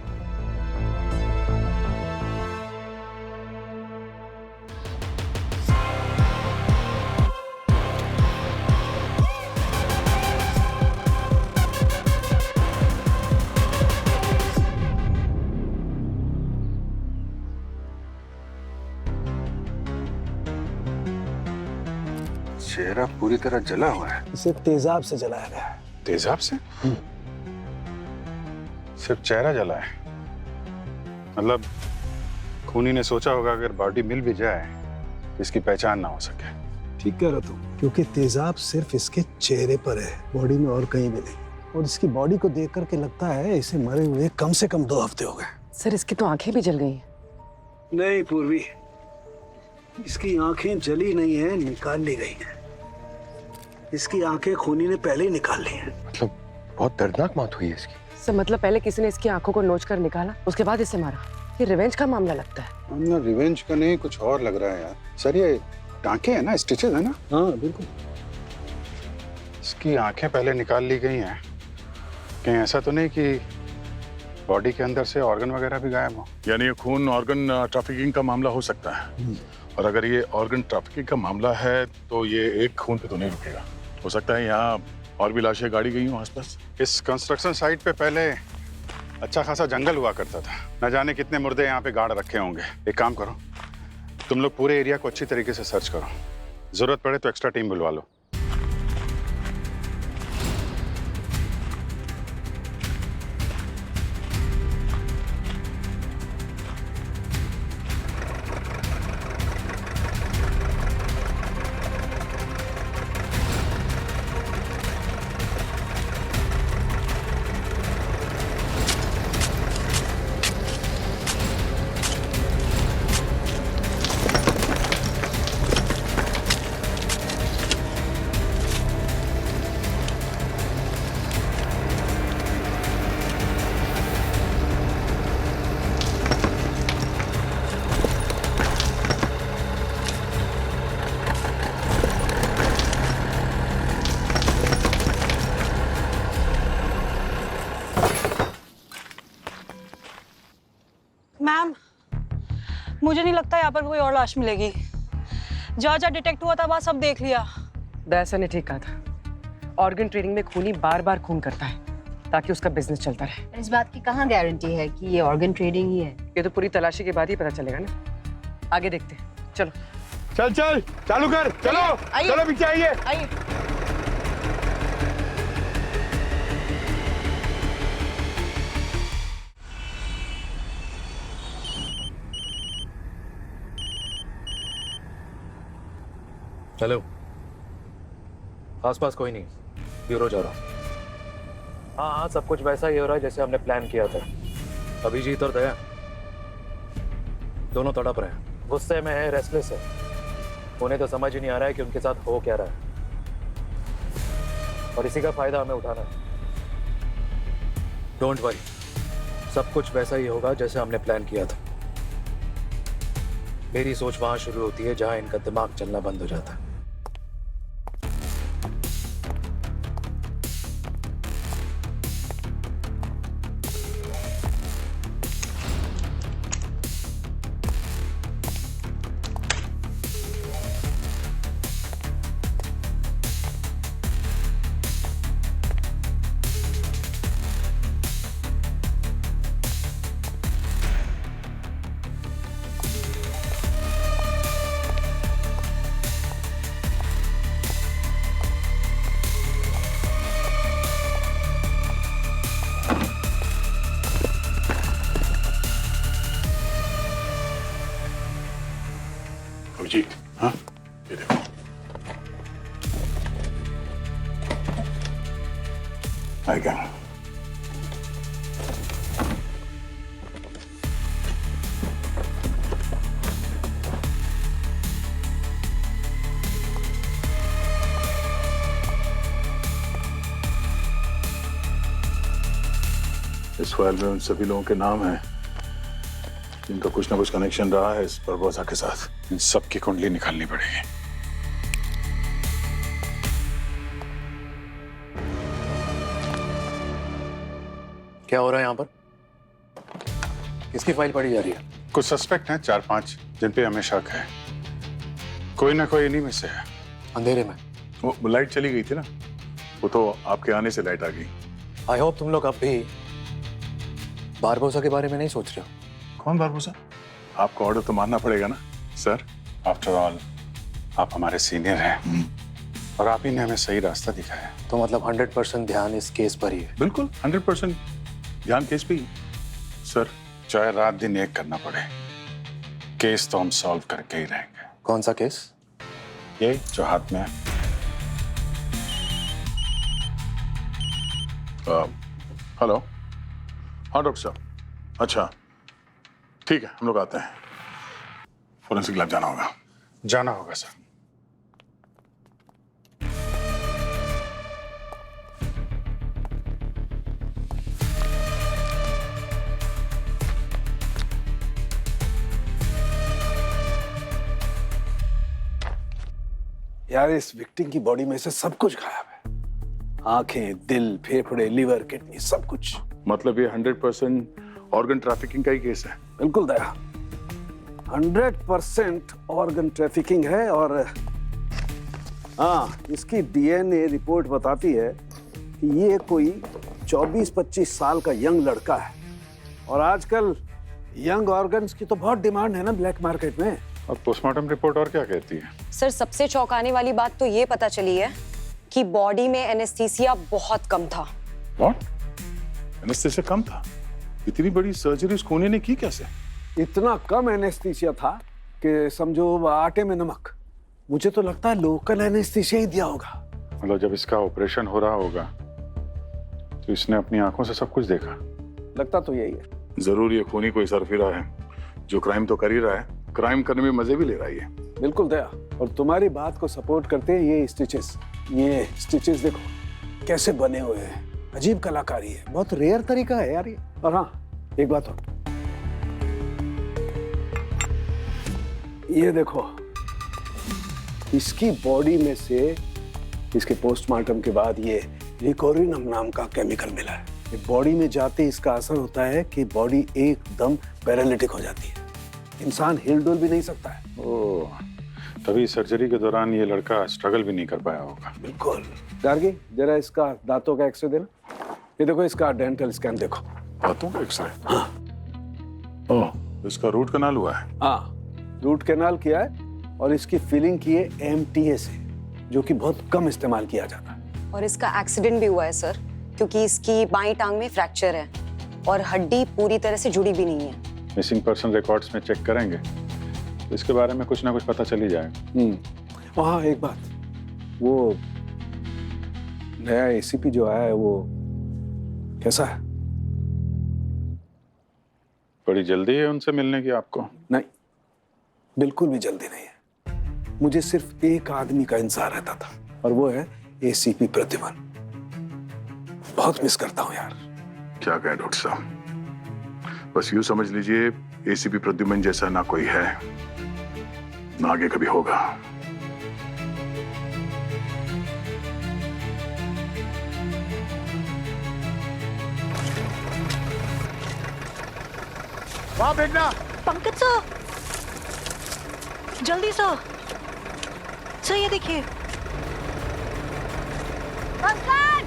चेहरा पूरी तरह जला हुआ है। इसे तेजाब से जलाया गया है। तेजाब से? सिर्फ चेहरा जला है? मतलब खूनी ने सोचा होगा अगर बॉडी मिल भी जाए तो इसकी पहचान ना हो सके। ठीक कह रहा तुम, क्योंकि तेजाब सिर्फ इसके चेहरे पर है, बॉडी में और कहीं भी नहीं। और इसकी बॉडी को देख करके लगता है इसे मरे हुए कम से कम 2 हफ्ते हो गए। सर, इसकी तो आंखें भी जल गई हैं। नहीं पूर्वी, इसकी आंखें जली नहीं है, निकाल ली गई हैं। इसकी आंखें खूनी ने पहले ही निकाल ली हैं। मतलब बहुत दर्दनाक मौत हुई है इसकी। सर, मतलब पहले किसी ने इसकी आंखों को नोच कर निकाला, उसके बाद इसे मारा। ये रिवेंज का मामला लगता है। ना रिवेंज का नहीं, कुछ और लग रहा है यार। सर, ये टांके हैं ना, स्टिचेस है ना? हाँ बिल्कुल। इसकी आंखें पहले निकाल ली गई हैं। कहीं ऐसा तो नहीं कि बॉडी के अंदर से ऑर्गन वगैरह भी गायब हो? यानी ये खून ऑर्गन ट्रैफिकिंग का मामला हो सकता है। और अगर ये ऑर्गन ट्रैफिकिंग का मामला है तो ये एक खून पे तो नहीं रुकेगा। हो सकता है यहाँ और भी लाशें गाड़ी गई हों आसपास। इस कंस्ट्रक्शन साइट पे पहले अच्छा खासा जंगल हुआ करता था। न जाने कितने मुर्दे यहाँ पे गाड़ रखे होंगे। एक काम करो, तुम लोग पूरे एरिया को अच्छी तरीके से सर्च करो, जरूरत पड़े तो एक्स्ट्रा टीम बुलवा लो। मुझे नहीं लगता यहाँ पर कोई और लाश मिलेगी। जहाँ जहाँ डिटेक्ट हुआ था वहाँ सब देख लिया। दयासा ने ठीक कहा था, ऑर्गन ट्रेडिंग में खूनी बार बार खून करता है ताकि उसका बिजनेस चलता रहे। इस बात की कहाँ गारंटी है कि ये ऑर्गन ट्रेडिंग ही है? ये तो पूरी तलाशी के बाद ही पता चलेगा ना। आगे देखते हैं, चलो। चल चल चालू कर, चलो चलो पीछे आइए। आइए। हेलो, आसपास कोई नहीं, ब्यूरो जा रहा हूँ। हाँ हाँ, सब कुछ वैसा ही हो रहा है जैसे हमने प्लान किया था। अभिजीत और दया दोनों तड़प रहे हैं, गुस्से में है, रेस्टलेस है। उन्हें तो समझ ही नहीं आ रहा है कि उनके साथ हो क्या रहा है, और इसी का फायदा हमें उठाना है। डोंट वरी, सब कुछ वैसा ही होगा जैसे हमने प्लान किया था। मेरी सोच वहां शुरू होती है जहां इनका दिमाग चलना बंद हो जाता है। जी हाँ, ये देखो। आई क्या? इस फाइल में उन सभी लोगों के नाम हैं जिनका कुछ ना कुछ कनेक्शन रहा है इस बरबोसा के साथ। इन सब की कुंडली निकालनी पड़ेगी। क्या हो रहा है यहाँ पर? किसकी फाइल पढ़ी जा रही है? कुछ सस्पेक्ट हैं 4-5 जिन पे हमें शक है। कोई ना कोई इन्हीं में से है। अंधेरे में वो लाइट चली गई थी ना, वो तो आपके आने से लाइट आ गई। आई होप तुम लोग अब भी बारबोसा के बारे में नहीं सोच रहे हो। कौन बारबोसा? आपको ऑर्डर तो मानना पड़ेगा ना सर। आफ्टर ऑल आप हमारे सीनियर हैं और आप ही ने हमें सही रास्ता दिखाया है। तो मतलब 100% ध्यान इस केस पर ही है? बिल्कुल 100% ध्यान केस पे ही सर। चाहे रात दिन एक करना पड़े, केस तो हम सॉल्व करके ही रहेंगे। कौन सा केस? ये जो हाथ में है। हेलो, हाँ डॉक्टर साहब। अच्छा ठीक है, हम लोग आते हैं। फोरेंसिक लैब जाना होगा। जाना होगा सर। यार इस विक्टिम की बॉडी में से सब कुछ गायब है। आंखें, दिल, फेफड़े, लिवर, किडनी, सब कुछ। मतलब ये 100% ऑर्गन ट्रैफिकिंग का ही केस है? बिल्कुल दया, 100% ऑर्गन ट्रैफिकिंग है। और हाँ, इसकी डीएनए रिपोर्ट बताती है कि ये कोई 24-25 साल का यंग लड़का है। और आजकल यंग ऑर्गन्स की तो बहुत डिमांड है ना ब्लैक मार्केट में। और पोस्टमार्टम रिपोर्ट और क्या कहती है? सर सबसे चौंकाने वाली बात तो ये पता चली है कि बॉडी में एनेस्थीसिया बहुत कम था। व्हाट? एनेस्थीसिया कम था? इतनी बड़ी सर्जरी उस खूनी ने की कैसे? इतना कम एनेस्थीसिया था कि समझो आटे में नमक। मुझे तो लगता है लोकल एनेस्थीसिया ही दिया होगा। मतलब जब इसका ऑपरेशन हो रहा होगा तो इसने अपनी आंखों से सब कुछ देखा। लगता तो यही है। जरूर ये खूनी कोई सरफिरा है जो क्राइम तो कर ही रहा है, क्राइम करने में मजे भी ले रहा है। बिल्कुल दया, और तुम्हारी बात को सपोर्ट करते हैं ये स्टिचेस देखो कैसे बने हुए हैं। अजीब कलाकारी है, बहुत रेयर तरीका है यार ये। और हाँ, एक बात और, ये देखो इसकी बॉडी में से इसके पोस्टमार्टम के बाद ये रिकोरिनम नाम का केमिकल मिला है। ये बॉडी में जाते इसका असर होता है कि बॉडी एकदम पैरालिटिक हो जाती है। इंसान हिल डुल भी नहीं सकता है। ओह, तभी सर्जरी के दौरान ये लड़का स्ट्रगल भी नहीं कर पाया होगा। बिल्कुल। गार्गी, जरा इसका दांतों का एक्सरे देना। ये देखो, इसका डेंटल स्कैन देखो। दांतों का एक्सरे? हाँ। ओह, इसका रूट कनाल हुआ है? हाँ, रूट कैनाल किया है और इसकी फिलिंग की है MTA से, जो कि बहुत कम इस्तेमाल किया जाता है। और इसका एक्सीडेंट भी हुआ है सर, क्योंकि इसकी बाईं टांग में फ्रैक्चर है और हड्डी पूरी तरह से जुड़ी भी नहीं है। मिसिंग पर्सन रिकॉर्ड्स में चेक करेंगे तो इसके बारे में कुछ ना कुछ पता चल ही जाएगा। हाँ, एक बात, वो नया ACP जो आया है वो कैसा है? बड़ी जल्दी है उनसे मिलने की आपको? नहीं, बिल्कुल भी जल्दी नहीं है। मुझे सिर्फ एक आदमी का इंतजार रहता था और वो है ACP प्रद्युमन। बहुत मिस करता हूँ यार। क्या कहें डॉक्टर साहब, बस यूं समझ लीजिए ACP प्रद्युमन जैसा ना कोई है ना आगे कभी होगा। वहां फेंकना। पंकज सर, जल्दी सर, सर ये देखिए। पंकज!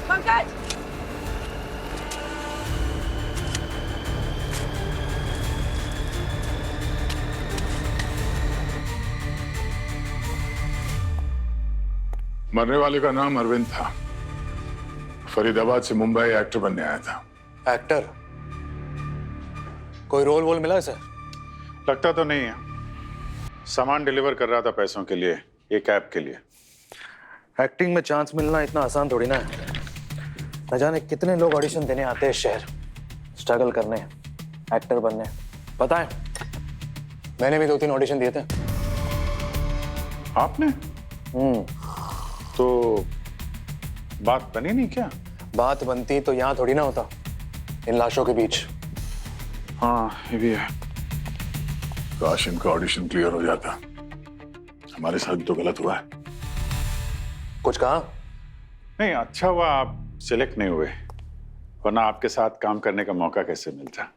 पंकज! मरने वाले का नाम अरविंद था, फरीदाबाद से मुंबई एक्टर बनने आया था। एक्टर? कोई रोल वोल मिला सर? लगता तो नहीं है। सामान डिलीवर कर रहा था पैसों के लिए, एक ऐप के लिए। एक्टिंग में चांस मिलना इतना आसान थोड़ी ना है। न जाने कितने लोग ऑडिशन देने आते हैं शहर, स्ट्रगल करने, एक्टर बनने। पता है, मैंने भी 2-3 ऑडिशन दिए थे। आपने? तो बात बनी नहीं क्या? बात बनती तो यहाँ थोड़ी ना होता, इन लाशों के बीच। हाँ, ये भी है। काश इनका ऑडिशन क्लियर हो जाता। हमारे साथ तो गलत हुआ है। कुछ कहा? नहीं, अच्छा हुआ आप सिलेक्ट नहीं हुए, वरना आपके साथ काम करने का मौका कैसे मिलता।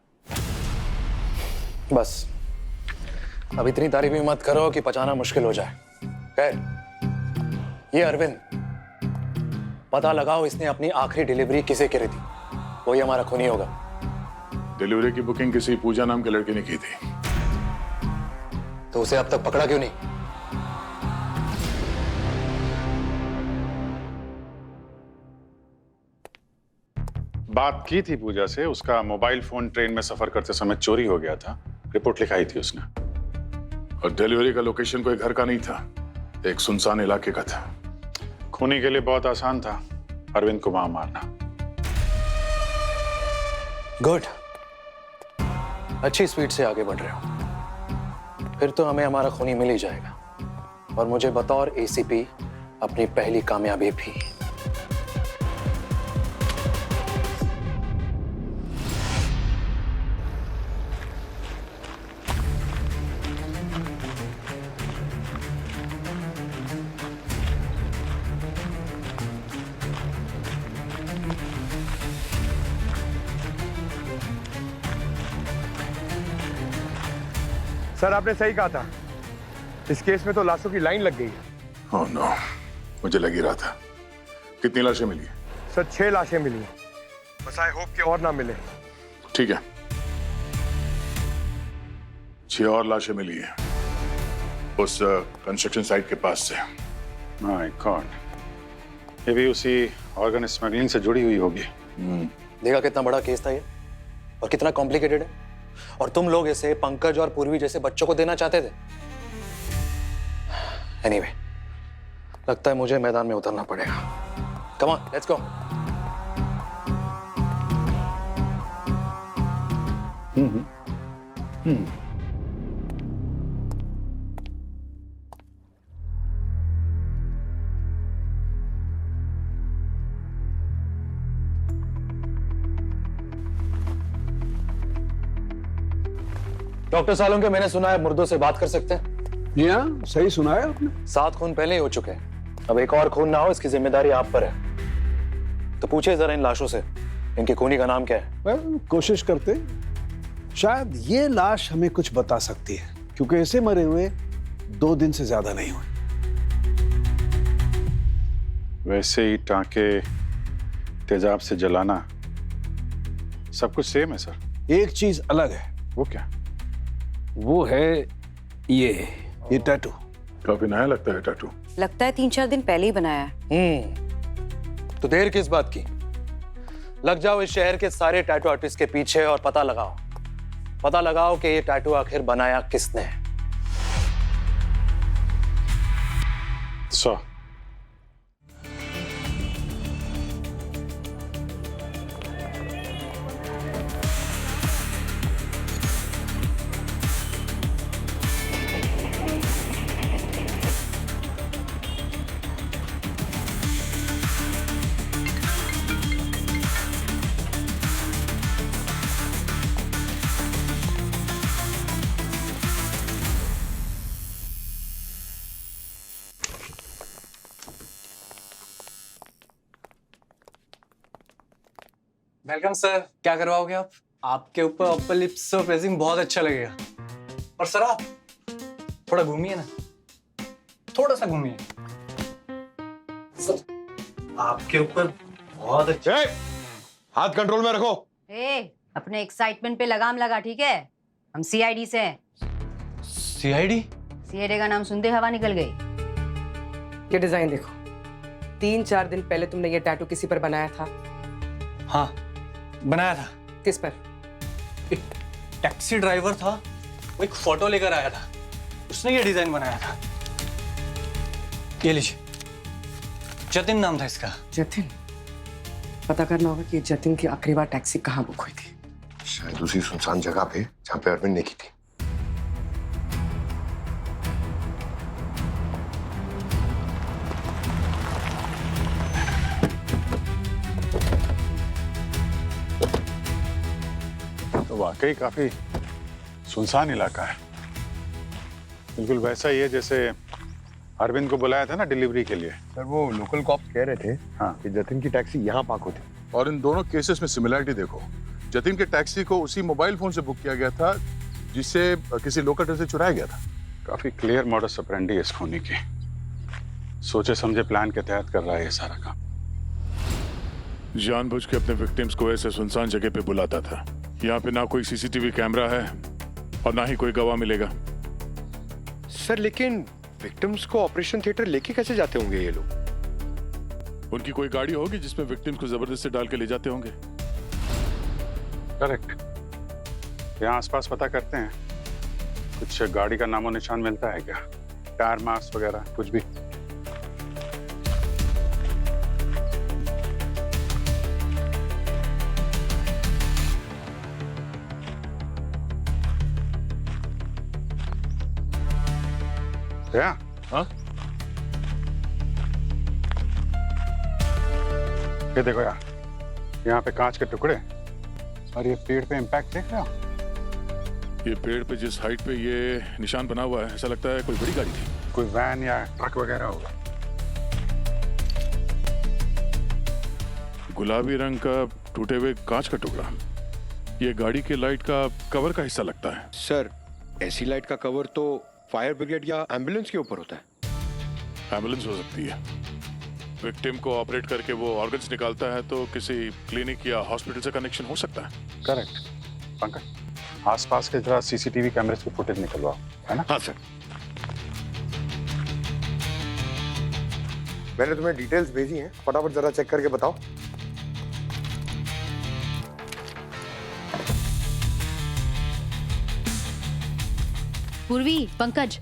बस अब इतनी तारीफ भी मत करो कि पचाना मुश्किल हो जाए। खैर, ये अरविंद, पता लगाओ इसने अपनी आखिरी डिलीवरी किसे करी थी। वही हमारा खूनी होगा। डिलीवरी की बुकिंग किसी पूजा नाम के लड़के ने की थी। तो उसे अब तक पकड़ा क्यों नहीं? बात की थी पूजा से, उसका मोबाइल फोन ट्रेन में सफर करते समय चोरी हो गया था, रिपोर्ट लिखाई थी उसने। और डिलीवरी का लोकेशन कोई घर का नहीं था, एक सुनसान इलाके का था। खूनी के लिए बहुत आसान था अरविंद को वहां मारना। गुड, अच्छी स्पीड से आगे बढ़ रहे हो। फिर तो हमें हमारा खूनी मिल ही जाएगा, और मुझे बतौर ACP अपनी पहली कामयाबी भी। सर, आपने सही कहा था, इस केस में तो लाशों की लाइन लग गई है। ओह नो, मुझे लग ही रहा था। कितनी लाशें मिली? सर, 6 लाशें मिली। बस आई होप कि और ना मिले। ठीक है, 6 और लाशें मिली हैं उस कंस्ट्रक्शन साइट के पास से। माय गॉड, ये भी उसी ऑर्गन स्मगलिंग से जुड़ी हुई होगी। देखा कितना बड़ा केस था ये, और कितना कॉम्प्लिकेटेड है। और तुम लोग इसे पंकज और पूर्वी जैसे बच्चों को देना चाहते थे। एनीवे, लगता है मुझे मैदान में उतरना पड़ेगा। Come on, let's go. Doctor Salunke, मैंने सुना है मुर्दों से बात कर सकते हैं। जी हाँ, सही सुना है आपने। 7 खून पहले ही हो चुके हैं, अब एक और खून ना हो इसकी जिम्मेदारी आप पर है। तो पूछे जरा इन लाशों से इनके खूनी का नाम क्या है? कोशिश करते, शायद ये लाश हमें कुछ बता सकती है, क्योंकि ऐसे मरे हुए 2 दिन से ज्यादा नहीं हुए। वैसे ही टांके, तेजाब से जलाना, सब कुछ सेम है सर। एक चीज अलग है। वो क्या? वो है ये टैटू। काफी नया लगता है टैटू। लगता है 3-4 दिन पहले ही बनाया है। तो देर किस बात की? लग जाओ इस शहर के सारे टैटू आर्टिस्ट के पीछे और पता लगाओ कि ये टैटू आखिर बनाया किसने है। वेलकम सर, क्या करवाओगे आप? आपके ऊपर अपर लिप्स प्रेसिंग बहुत अच्छा लगेगा। और सर आप थोड़ा घूमिए ना, थोड़ा सा घूमिए। सर आपके ऊपर बहुत अच्छा। हाथ कंट्रोल में रखो। अपने एक्साइटमेंट पे लगाम लगा, ठीक है? हम सीआईडी से हैं। सीआईडी? सीआईडी का नाम सुनते हवा निकल गई। ये डिजाइन देखो, 3-4 दिन पहले तुमने ये टैटू किसी पर बनाया था? हाँ बनाया था। किस पर? एक टैक्सी ड्राइवर था, वो एक फोटो लेकर आया था, उसने ये डिजाइन बनाया था। ये लीजिए, जतिन नाम था इसका। जतिन? पता करना होगा कि जतिन की आखिरी बार टैक्सी कहाँ बुक हुई थी। शायद उसी सुनसान जगह पे जहाँ पे अरविंद ने की थी। तो वाकई काफी सुनसान इलाका है, बिल्कुल वैसा ही है जैसे अरविंद को बुलाया था ना डिलीवरी के लिए। सर वो लोकल कॉप्स कह रहे थे कि जतिन की टैक्सी यहाँ पार्क होती। और इन दोनों केसेस में सिमिलरिटी देखो, जतिन के टैक्सी को उसी मोबाइल फोन से बुक किया गया था जिसे किसी लोकल से चुराया गया था। काफी क्लियर मॉडस ऑपरेंडी है इस खूनी की, सोचे समझे प्लान के तहत कर रहा है ये सारा काम। जानबूझ के अपने विक्टिम्स को ऐसे सुनसान जगह पे बुलाता था। यहाँ पे ना कोई सीसीटीवी कैमरा है और ना ही कोई गवाह मिलेगा। सर लेकिन विक्टिम्स को ऑपरेशन थिएटर लेके कैसे जाते होंगे ये लोग? उनकी कोई गाड़ी होगी जिसमें विक्टिम्स को जबरदस्ती डाल के ले जाते होंगे। करेक्ट। यहाँ आसपास पता करते हैं, कुछ गाड़ी का नामो निशान मिलता है क्या? टायर मार्क्स वगैरह कुछ भी? क्या? हाँ? ये देखो यार, यहाँ पे कांच के टुकड़े और ये पेड़ पे इम्पैक्ट देख रहे हो? ये पेड़ पे जिस हाइट पे ये निशान बना हुआ है, ऐसा लगता है कोई बड़ी गाड़ी थी। कोई वैन या ट्रक वगैरह होगा। गुलाबी रंग का टूटे हुए कांच का टुकड़ा, ये गाड़ी के लाइट का कवर का हिस्सा लगता है। सर ऐसी लाइट का कवर तो फायर ब्रिगेड या एम्बुलेंस के ऊपर होता है। एम्बुलेंस हो सकती है। विक्टिम को ऑपरेट करके वो ऑर्गन्स निकालता है तो किसी क्लिनिक या हॉस्पिटल से कनेक्शन हो सकता है। करेक्ट। पंकज, आसपास के जरा सीसीटीवी कैमरे की फुटेज निकलवाओ, है ना? हाँ सर। मैंने तुम्हें डिटेल्स भेजी हैं, फटाफट जरा चेक करके बताओ। पूर्वी, पंकज,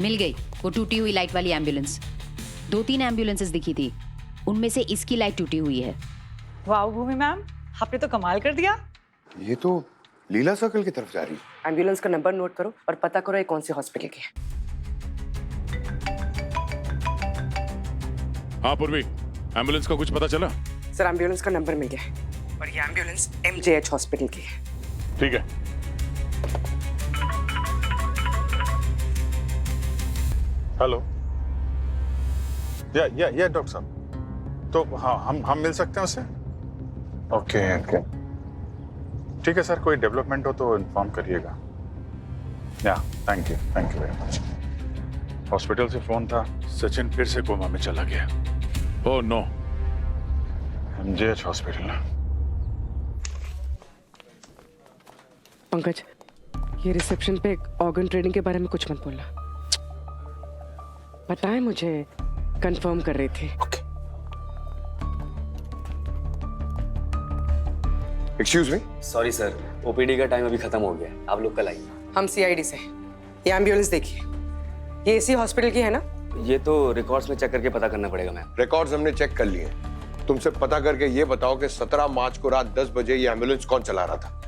मिल गई वो टूटी हुई लाइट वाली एम्बुलेंस। 2-3 एम्बुलेंसेस दिखी थी, उनमें से इसकी लाइट टूटी हुई है। वाह भूमि मैम, आपने तो कमाल कर दिया। ये तो लीला सर्कल की तरफ जा रही है। एम्बुलेंस का नंबर नोट करो और पता करो ये कौन से हॉस्पिटल की है। हाँ पूर्वी, एम्बुलेंस का कुछ पता चला? सर एम्बुलेंस का नंबर मिल गया है और ये एम्बुलेंस MJH हॉस्पिटल की है। ठीक है। हेलो। या डॉक्टर साहब, तो हाँ हम मिल सकते हैं उससे? ओके ओके ठीक है सर, कोई डेवलपमेंट हो तो इन्फॉर्म करिएगा। या thank you very much. Hospital से फोन था, सचिन फिर से कोमा में चला गया। ओह नो, MGH हॉस्पिटल ना। पंकज, ये रिसेप्शन पे ऑर्गन ट्रेडिंग के बारे में कुछ मत बोलना। पता है मुझे, कंफर्म कर रही थी। Excuse me. Sorry sir, OPD का टाइम अभी खत्म हो गया है, आप लोग कल आइए। हम CID से। ये एम्बुलेंस देखिए, ये इसी हॉस्पिटल की है ना? ये तो रिकॉर्ड्स में चेक करके पता करना पड़ेगा मैम। रिकॉर्ड्स हमने चेक कर लिए। तुमसे पता करके ये बताओ कि 17 मार्च को रात 10 बजे ये एम्बुलेंस कौन चला रहा था?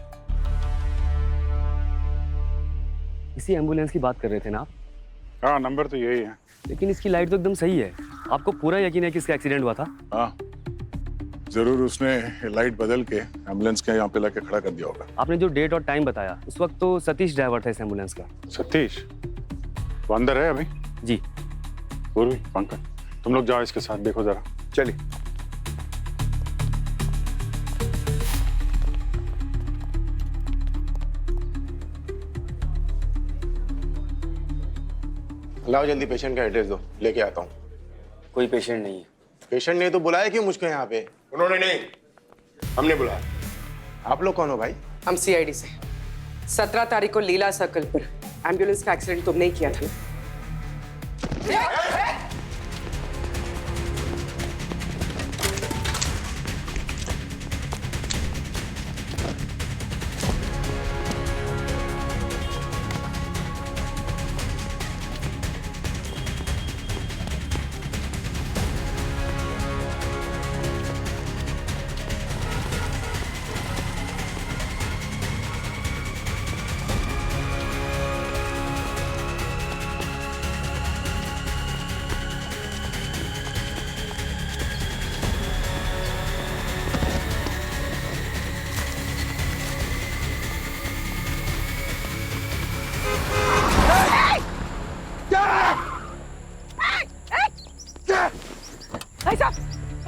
इसी एम्बुलेंस की बात कर रहे थे ना आप? हाँ, नंबर तो यही है। लेकिन इसकी लाइट तो एकदम सही है। आपको पूरा यकीन है कि इसका एक्सीडेंट हुआ था? हाँ, जरूर उसने लाइट बदल के एम्बुलेंस के यहाँ पे लाके खड़ा कर दिया होगा। आपने जो डेट और टाइम बताया, उस वक्त तो सतीश ड्राइवर था इस एम्बुलेंस का। सतीश वो अंदर है अभी? जी। पूर्वी, पंकज, तुम लोग जाओ इसके साथ, देखो जरा। चलिए। लाओ जल्दी पेशेंट का एड्रेस दो, लेके आता हूँ। कोई पेशेंट नहीं है। पेशेंट नहीं तो बुलाया क्यों मुझको यहाँ पे? उन्होंने नहीं, हमने बुलाया। आप लोग कौन हो भाई? हम CID से। 17 तारीख को लीला सर्कल पर एम्बुलेंस का एक्सीडेंट तुमने ही किया था ना?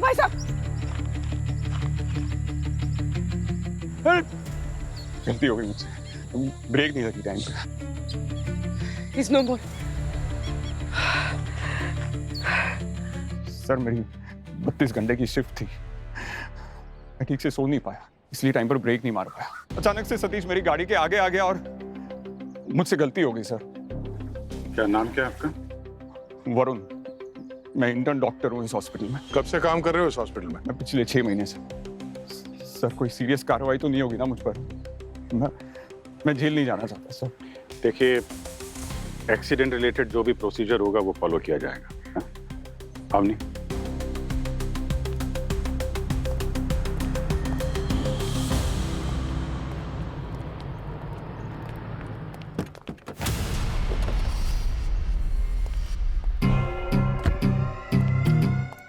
भाई साहब, गलती हो गई मुझसे, ब्रेक नहीं लगी टाइम पे। Is no more. सर मेरी 32 घंटे की शिफ्ट थी, मैं ठीक से सो नहीं पाया, इसलिए टाइम पर ब्रेक नहीं मार पाया। अचानक से सतीश मेरी गाड़ी के आगे आ गया और मुझसे गलती हो गई सर। क्या नाम क्या है आपका? वरुण, मैं इंटर्न डॉक्टर हूँ इस हॉस्पिटल में। कब से काम कर रहे हो इस हॉस्पिटल में? मैं पिछले 6 महीने से। सर कोई सीरियस कार्रवाई तो नहीं होगी ना मुझ पर? मैं जेल नहीं जाना चाहता सर। देखिए, एक्सीडेंट रिलेटेड जो भी प्रोसीजर होगा वो फॉलो किया जाएगा। अब नहीं।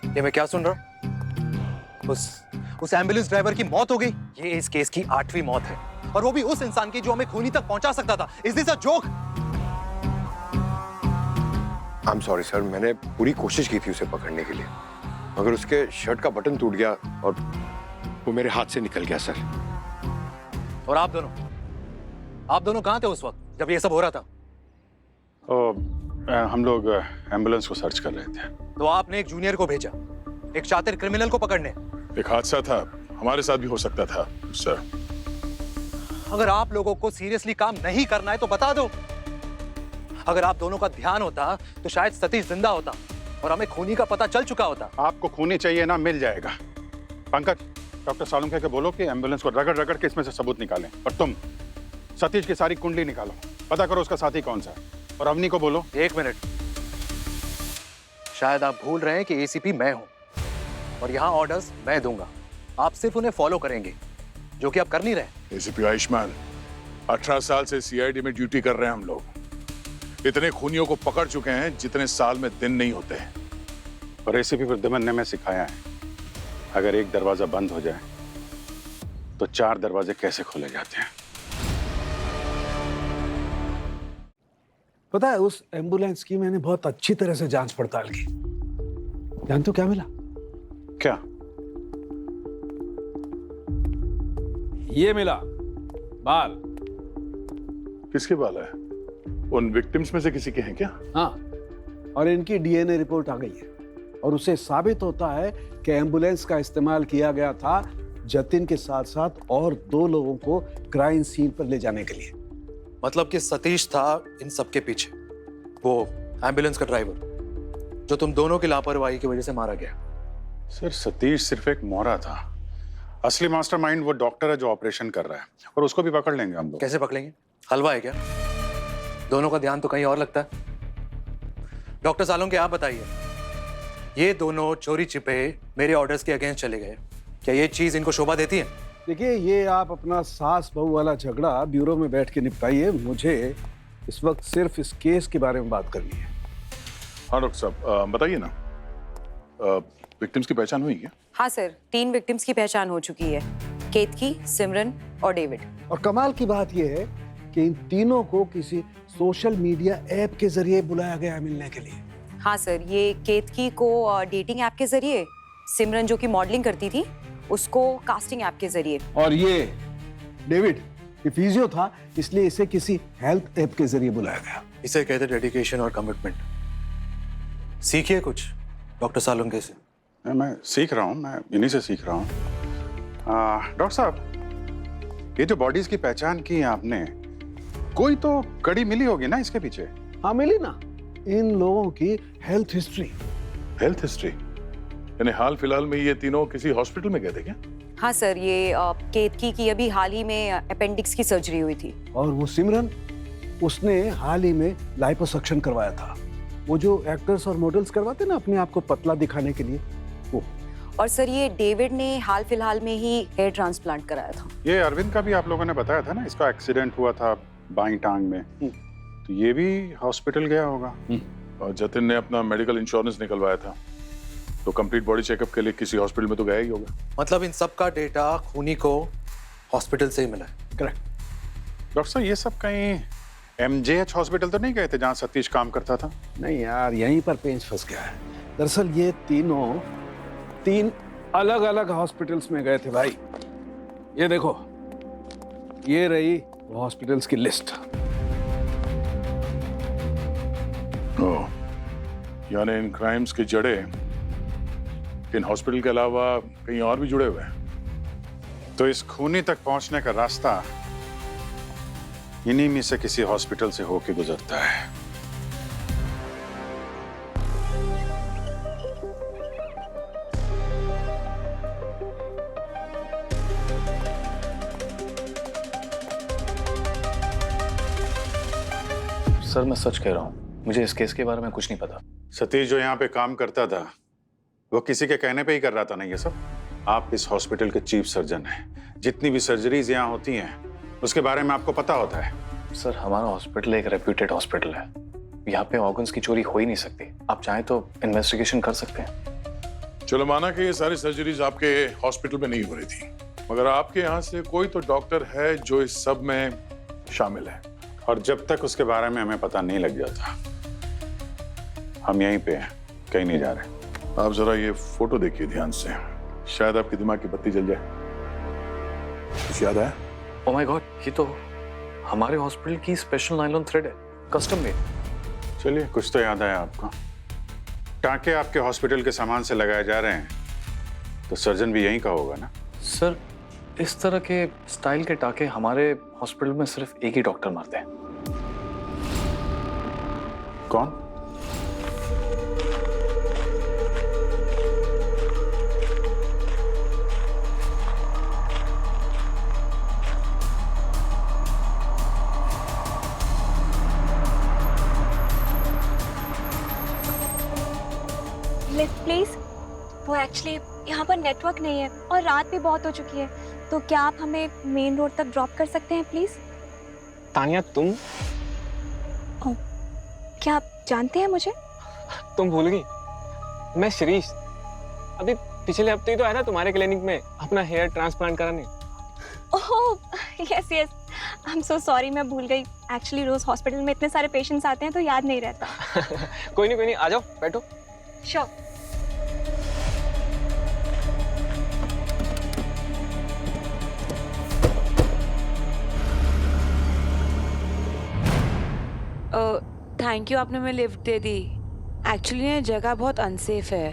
ये मैं क्या सुन रहा हूं? उस एम्बुलेंस ड्राइवर की मौत हो गई। ये इस केस की 8वीं मौत है, और वो भी उस इंसान की जो हमें खूनी तक पहुंचा सकता था। Is this a joke? I am sorry sir, मैंने पूरी कोशिश की थी उसे पकड़ने के लिए, मगर उसके शर्ट का बटन टूट गया और वो मेरे हाथ से निकल गया सर। और आप दोनों कहां थे उस वक्त जब ये सब हो रहा था? हम लोग एम्बुलेंस को सर्च कर रहे थे। तो आपने एक जूनियर को भेजा, एक शातिर क्रिमिनल को पकड़ने। एक हादसा था, हमारे साथ भी हो सकता था सर। अगर आप लोगों को सीरियसली काम नहीं करना है तो बता दो। अगर आप दोनों का ध्यान होता तो शायद सतीश जिंदा होता और हमें खूनी का पता चल चुका होता। आपको खूनी चाहिए ना, मिल जाएगा। पंकज, डॉक्टर सालुंखे को बोलो कि एम्बुलेंस को रगड़ रगड़ के इसमें से सबूत निकालें। और तुम सतीश की सारी कुंडली निकालो, पता करो उसका साथी कौन सा है। और अवनी को बोलो। 1 मिनट, शायद आप भूल रहे हैं कि ACP मैं हूं और यहां ऑर्डर्स मैं दूंगा, आप सिर्फ उन्हें फॉलो करेंगे, जो कि आप कर नहीं रहे। ACP आयुष्मान, 18 साल से CID में ड्यूटी कर रहे हैं हम लोग। इतने खूनियों को पकड़ चुके हैं जितने साल में दिन नहीं होते हैं। और ACP प्रद्युमन ने मैं सिखाया है, अगर एक दरवाजा बंद हो जाए तो 4 दरवाजे कैसे खोले जाते हैं। पता है, उस एम्बुलेंस की मैंने बहुत अच्छी तरह से जांच पड़ताल की। जानते हो क्या मिला? क्या? ये मिला बाल। किसके बाल है? उन विक्टिम्स में से किसी के हैं क्या? हाँ, और इनकी डीएनए रिपोर्ट आ गई है और उससे साबित होता है कि एम्बुलेंस का इस्तेमाल किया गया था जतिन के साथ साथ और 2 लोगों को क्राइम सीन पर ले जाने के लिए। मतलब कि सतीश था इन सबके पीछे, वो एम्बुलेंस का ड्राइवर जो तुम दोनों की लापरवाही की वजह से मारा गया। सर, सतीश सिर्फ एक मोहरा था। असली मास्टरमाइंड वो डॉक्टर है जो ऑपरेशन कर रहा है, और उसको भी पकड़ लेंगे हम लोग। कैसे पकड़ेंगे? हलवा है क्या? दोनों का ध्यान तो कहीं और लगता है। डॉक्टर सालोंके, आप बताइए, ये दोनों चोरी छिपे मेरे ऑर्डर्स के अगेंस्ट चले गए, क्या ये चीज इनको शोभा देती है? देखिए, ये आप अपना सास बहू वाला झगड़ा ब्यूरो में बैठ के निपटाइए। मुझे इस वक्त सिर्फ इस केस के बारे में बात करनी है। हाँ डॉक्टर साहब, बताइए ना, विक्टिम्स की पहचान हुई क्या? हाँ सर, 3 विक्टिम्स की पहचान हो चुकी है, केतकी, सिमरन और डेविड। और कमाल की बात यह है कि इन तीनों को किसी सोशल मीडिया ऐप के जरिए बुलाया गया है मिलने के लिए। हाँ सर, ये केतकी को डेटिंग ऐप के जरिए, सिमरन जो कि मॉडलिंग करती थी उसको कास्टिंग ऐप के जरिए, और ये डेविड ये फिजियो था, इसलिए इसे किसी हेल्थ ऐप के जरिए बुलाया गया। इसे कहते डेडिकेशन और कमिटमेंट। सीखिए कुछ डॉक्टर सालोंके से। मैं सीख रहा हूँ, मैं इन्हीं से सीख रहा हूँ। डॉक्टर साहब, ये जो बॉडीज की पहचान की है आपने, कोई तो कड़ी मिली होगी ना इसके पीछे? हाँ, मिली ना, इन लोगों की हेल्थ हिस्ट्री। Health history? यानी हाल फिलहाल में ये तीनों किसी हॉस्पिटल में गए थे क्या? हाँ सर, ये केतकी की अभी हाल ही में अपेंडिक्स की सर्जरी हुई थी। और वो सिमरन, उसने हाल ही में लाइपोसक्शन करवाया था, वो जो एक्टर्स और मॉडल्स करवाते ना अपने आप को पतला दिखाने के लिए, वो। और सर, ये डेविड ने हाल फिलहाल में ही हेयर ट्रांसप्लांट कराया था। ये अरविंद का भी आप लोगों ने बताया था ना, इसका एक्सीडेंट हुआ था बाईं टांग में, तो ये भी हॉस्पिटल गया होगा। और जतिन ने अपना मेडिकल इंश्योरेंस निकलवाया था, तो कंप्लीट बॉडी चेकअप के लिए किसी हॉस्पिटल में तो गया ही होगा। मतलब इन सब का डेटा खूनी को हॉस्पिटल से ही मिला है। करेक्ट। डॉक्टर साहब, ये सब कहीं MJH हॉस्पिटल तो नहीं गए थे जहाँ सतीश काम करता था? नहीं यार, यहीं पर पेंच फंस गया है। दरअसल ये तीनों 3 अलग अलग हॉस्पिटल्स में गए थे भाई। ये देखो, ये रही वो हॉस्पिटल्स की लिस्ट। यानी इन क्राइम्स की जड़ें इन हॉस्पिटल के अलावा कहीं और भी जुड़े हुए हैं। तो इस खूनी तक पहुंचने का रास्ता इन्हीं में से किसी हॉस्पिटल से होके गुजरता है। सर, मैं सच कह रहा हूँ, मुझे इस केस के बारे में कुछ नहीं पता। सतीश जो यहाँ पे काम करता था, वो किसी के कहने पे ही कर रहा था ना ये सब? आप इस हॉस्पिटल के चीफ सर्जन हैं, जितनी भी सर्जरीज यहाँ होती हैं उसके बारे में आपको पता होता है। सर, हमारा हॉस्पिटल एक रेप्यूटेड हॉस्पिटल है, यहाँ पे ऑर्गन्स की चोरी हो ही नहीं सकती। आप चाहें तो इन्वेस्टिगेशन कर सकते हैं। चलो माना कि ये सारी सर्जरीज आपके हॉस्पिटल में नहीं हो रही थी, मगर आपके यहाँ से कोई तो डॉक्टर है जो इस सब में शामिल है, और जब तक उसके बारे में हमें पता नहीं लग जाता, हम यहीं पे हैं, कहीं नहीं जा रहे। आप जरा ये फोटो देखिए ध्यान से, शायद आपके दिमाग की बत्ती जल जाए। कुछ याद आया? ओह माय गॉड, ये तो हमारे हॉस्पिटल की स्पेशल नायलॉन थ्रेड है, कस्टम मेड। चलिए, कुछ तो याद आया आपको। टांके आपके हॉस्पिटल के सामान से लगाए जा रहे हैं, तो सर्जन भी यहीं का होगा ना? सर, इस तरह के स्टाइल के टाके हमारे हॉस्पिटल में सिर्फ एक ही डॉक्टर मारते हैं। कौन? प्लीज, वो एक्चुअली यहाँ पर नेटवर्क नहीं है और रात भी बहुत हो चुकी है, तो क्या आप हमें मेन रोड तक ड्रॉप कर सकते हैं प्लीज? तानिया, तुम? क्या आप जानते हैं मुझे? तुम भूल गई? मैं शिरीष, अभी पिछले हफ्ते ही तो आया था तुम्हारे क्लिनिक में अपना हेयर ट्रांसप्लांट कराने। Oh yes yes, I am so sorry, मैं भूल गई। एक्चुअली रोज हॉस्पिटल में इतने सारे पेशेंट्स आते हैं तो याद नहीं रहता। कोई नहीं, आ जाओ, बैठो। श्योर। थैंक यू, आपने मुझे लिफ्ट दे दी। एक्चुअली ये जगह बहुत अनसेफ है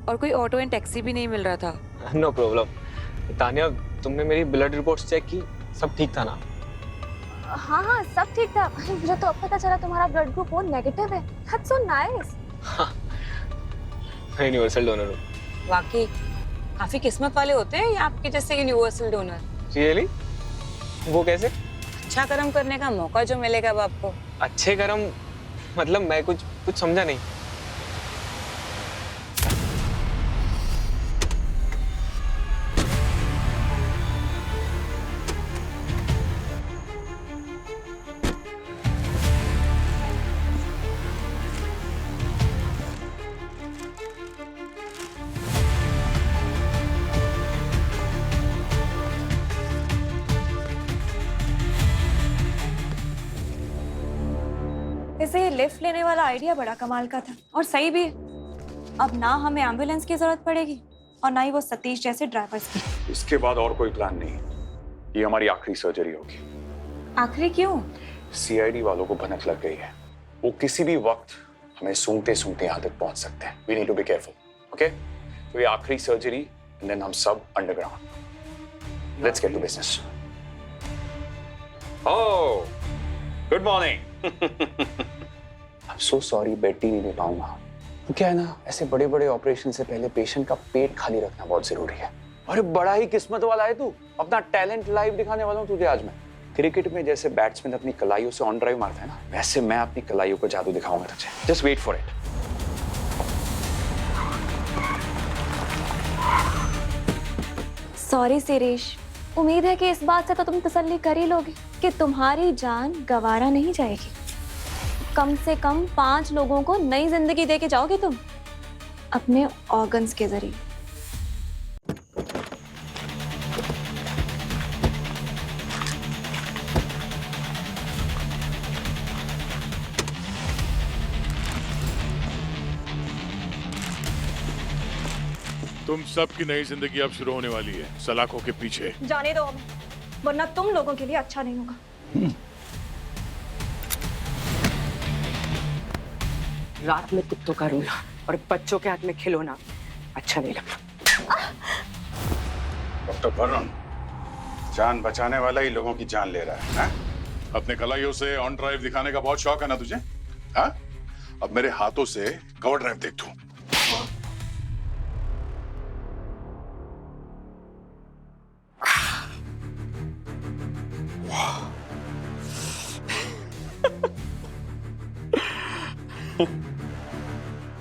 और कोई ऑटो एंड टैक्सी भी नहीं मिल रहा था। No problem. तानिया, तुमने मेरी ब्लड रिपोर्ट्स चेक की, सब ठीक था ना? हाँ हाँ सब ठीक था। मुझे तो अब पता चला तुम्हारा ब्लड ग्रुप ओ नेगेटिव है। That's so nice. मैं यूनिवर्सल डोनर हूँ। वाकई काफी किस्मत वाले होते हैं ये आपके जैसे यूनिवर्सल डोनर। रियली? वो कैसे? अच्छा कर्म करने का मौका जो मिलेगा अब आपको। अच्छे कर्म मतलब मैं कुछ समझा नहीं। वैसे ये लिफ्ट लेने वाला आइडिया बड़ा कमाल का था और सही भी है। अब ना हमें एम्बुलेंस की जरूरत पड़ेगी और ना ही वो सतीश जैसे ड्राइवर्स की। इसके बाद और कोई प्लान नहीं, ये हमारी आखिरी सर्जरी होगी। आखिरी क्यों? सीआईडी वालों को भनक लग गई है, वो किसी भी वक्त हमें सूंघते सूंघते यहाँ तक पहुंच सकते हैं। We need to be careful, okay? तो ये आखिरी सर्जरी एंड देन हम सब underground. Let's get to business. Oh, good morning. I'm so sorry, बेटी नहीं दे पाऊंगा। तो क्या है ना, ऐसे बड़े बड़े ऑपरेशन से पहले पेशेंट का पेट खाली रखना बहुत जरूरी है। अरे बड़ा ही किस्मत वाला है तू, अपना टैलेंट लाइव दिखाने वाला हूँ तुझे आज मैं। क्रिकेट में जैसे बैट्समैन अपनी कलाइयों से ऑन ड्राइव मारता है ना, वैसे मैं अपनी कलाइयों को जादू दिखाऊंगा तुझे। Just wait for it. Sorry Shirish, उम्मीद है कि इस बात से तो तुम तसल्ली कर ही लोगे कि तुम्हारी जान गवारा नहीं जाएगी। कम से कम 5 लोगों को नई जिंदगी देके जाओगे तुम अपने ऑर्गन्स के जरिए। तुम सबकी नई जिंदगी अब शुरू होने वाली है सलाखों के पीछे। जाने दो हमें, वरना तुम लोगों के लिए अच्छा नहीं होगा। रात में कुत्तों का रोना और बच्चों के हाथ में खिलौना अच्छा नहीं लगता। डॉक्टर वरुण, जान बचाने वाला ही लोगों की जान ले रहा है ना? अपने कलाइयों से ऑन ड्राइव दिखाने का बहुत शौक है ना तुझे? हाँ? अब मेरे हाथों से कवर ड्राइव देख तू।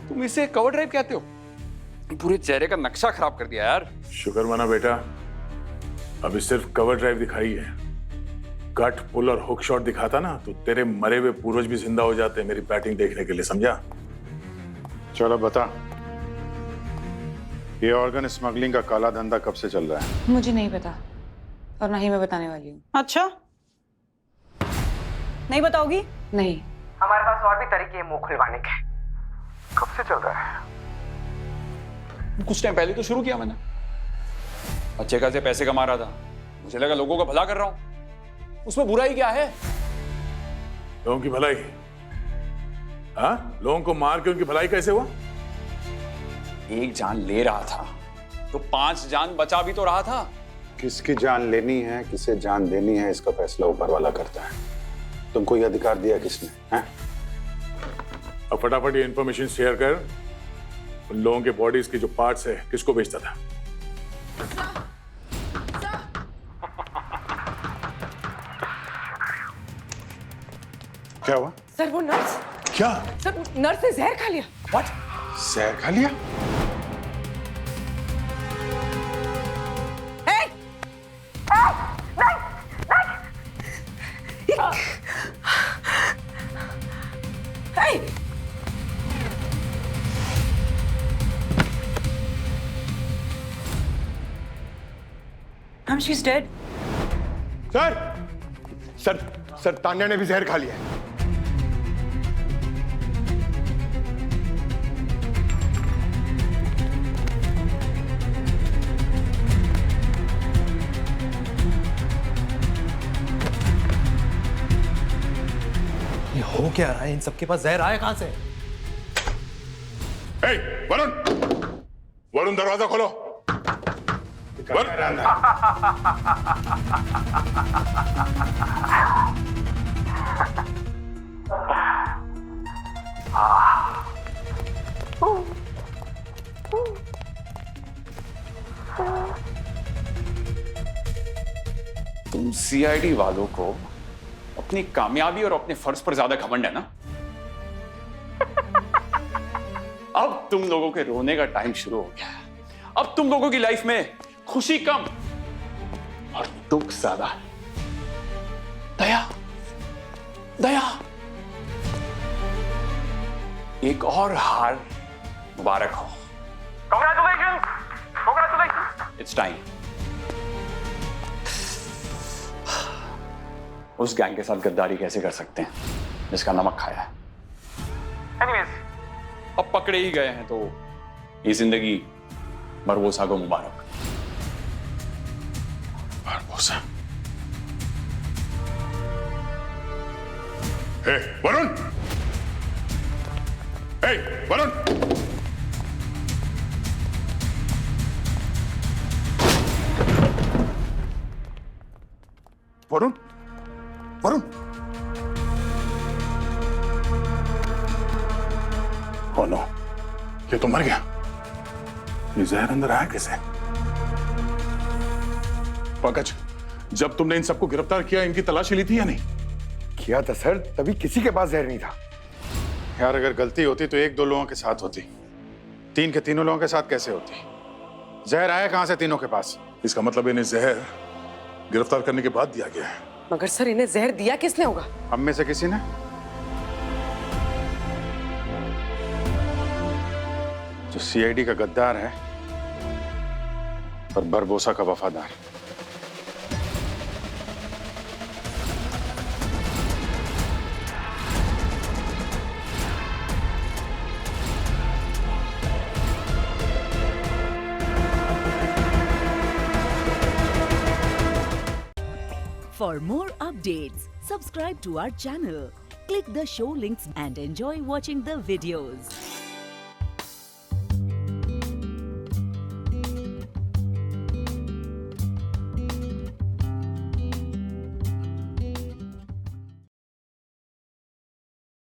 तुम इसे कवर ड्राइव कहते हो? पूरे चेहरे का नक्शा खराब कर दिया यार। शुक्र माना बेटा, अभी सिर्फ कवर ड्राइव दिखाई है। कट, पुल और हुक शॉट दिखाता ना तो तेरे मरे हुए पूर्वज भी जिंदा हो जाते मेरी बैटिंग देखने के लिए, समझा? चलो बता, ये ऑर्गन स्मगलिंग का काला धंधा कब से चल रहा है? मुझे नहीं पता और ना ही मैं बताने वाली हूँ। अच्छा, नहीं बताओगी? नहीं। हमारे पास और भी तरीके हैं मुंह खुलवाने के। कब से चल रहा है? कुछ टाइम पहले तो शुरू किया मैंने। अच्छे खासे पैसे कमा रहा था, मुझे लगा लोगों का भला कर रहा हूं। उसमें बुराई क्या है? लोगों की भलाई? हाँ? लोगों को मार के उनकी भलाई कैसे हुआ? एक जान ले रहा था तो 5 जान बचा भी तो रहा था। किसकी जान लेनी है, किसे जान देनी है, इसका फैसला ऊपर वाला करता है। तुमको ये अधिकार दिया किसने? हैं? अब फटाफट ये इंफॉर्मेशन शेयर कर। उन लोगों के बॉडीज के जो पार्ट्स है किसको बेचता था? क्या हुआ? सर वो नर्स। क्या? सर नर्स ने जहर खा लिया। व्हाट? जहर खा लिया? She's dead. सर तान्या ने भी जहर खा लिया है। ये हो क्या रहा है? इन सबके पास जहर आया कहां से? ए, वरुण, वरुण दरवाजा खोलो। तुम सीआईडी वालों को अपनी कामयाबी और अपने फर्ज पर ज्यादा घमंड है ना? अब तुम लोगों के रोने का टाइम शुरू हो गया है। अब तुम लोगों की लाइफ में खुशी कम और दुख ज्यादा है। दया, दया, एक और हार मुबारक हो। Congratulations! Congratulations! It's time. उस गैंग के साथ गद्दारी कैसे कर सकते हैं जिसका नमक खाया है? Anyways, अब पकड़े ही गए हैं तो ये जिंदगी बरबोसा को मुबारक। बरबोसा। हे वरुण, हे वरुण, वरुण, वरुण, ओ नो, ये तो मर गया। ये जहर अंदर आया कैसे? पंकज, जब तुमने इन सबको गिरफ्तार किया, इनकी तलाशी ली थी या नहीं? किया था सर, तभी किसी के पास जहर नहीं था। यार अगर गलती होती तो 1-2 लोगों के साथ होती, 3 के तीनों लोगों के साथ कैसे होती? जहर आया कहां से तीनों के पास? इसका मतलब इन्हें जहर गिरफ्तार करने के बाद दिया गया है। मगर सर इन्हें जहर दिया किसने होगा? हम में से किसी ने? जो सीआईडी का गद्दार है और बरबोसा का वफादार। For more updates, subscribe to our channel, click the show links and enjoy watching the videos.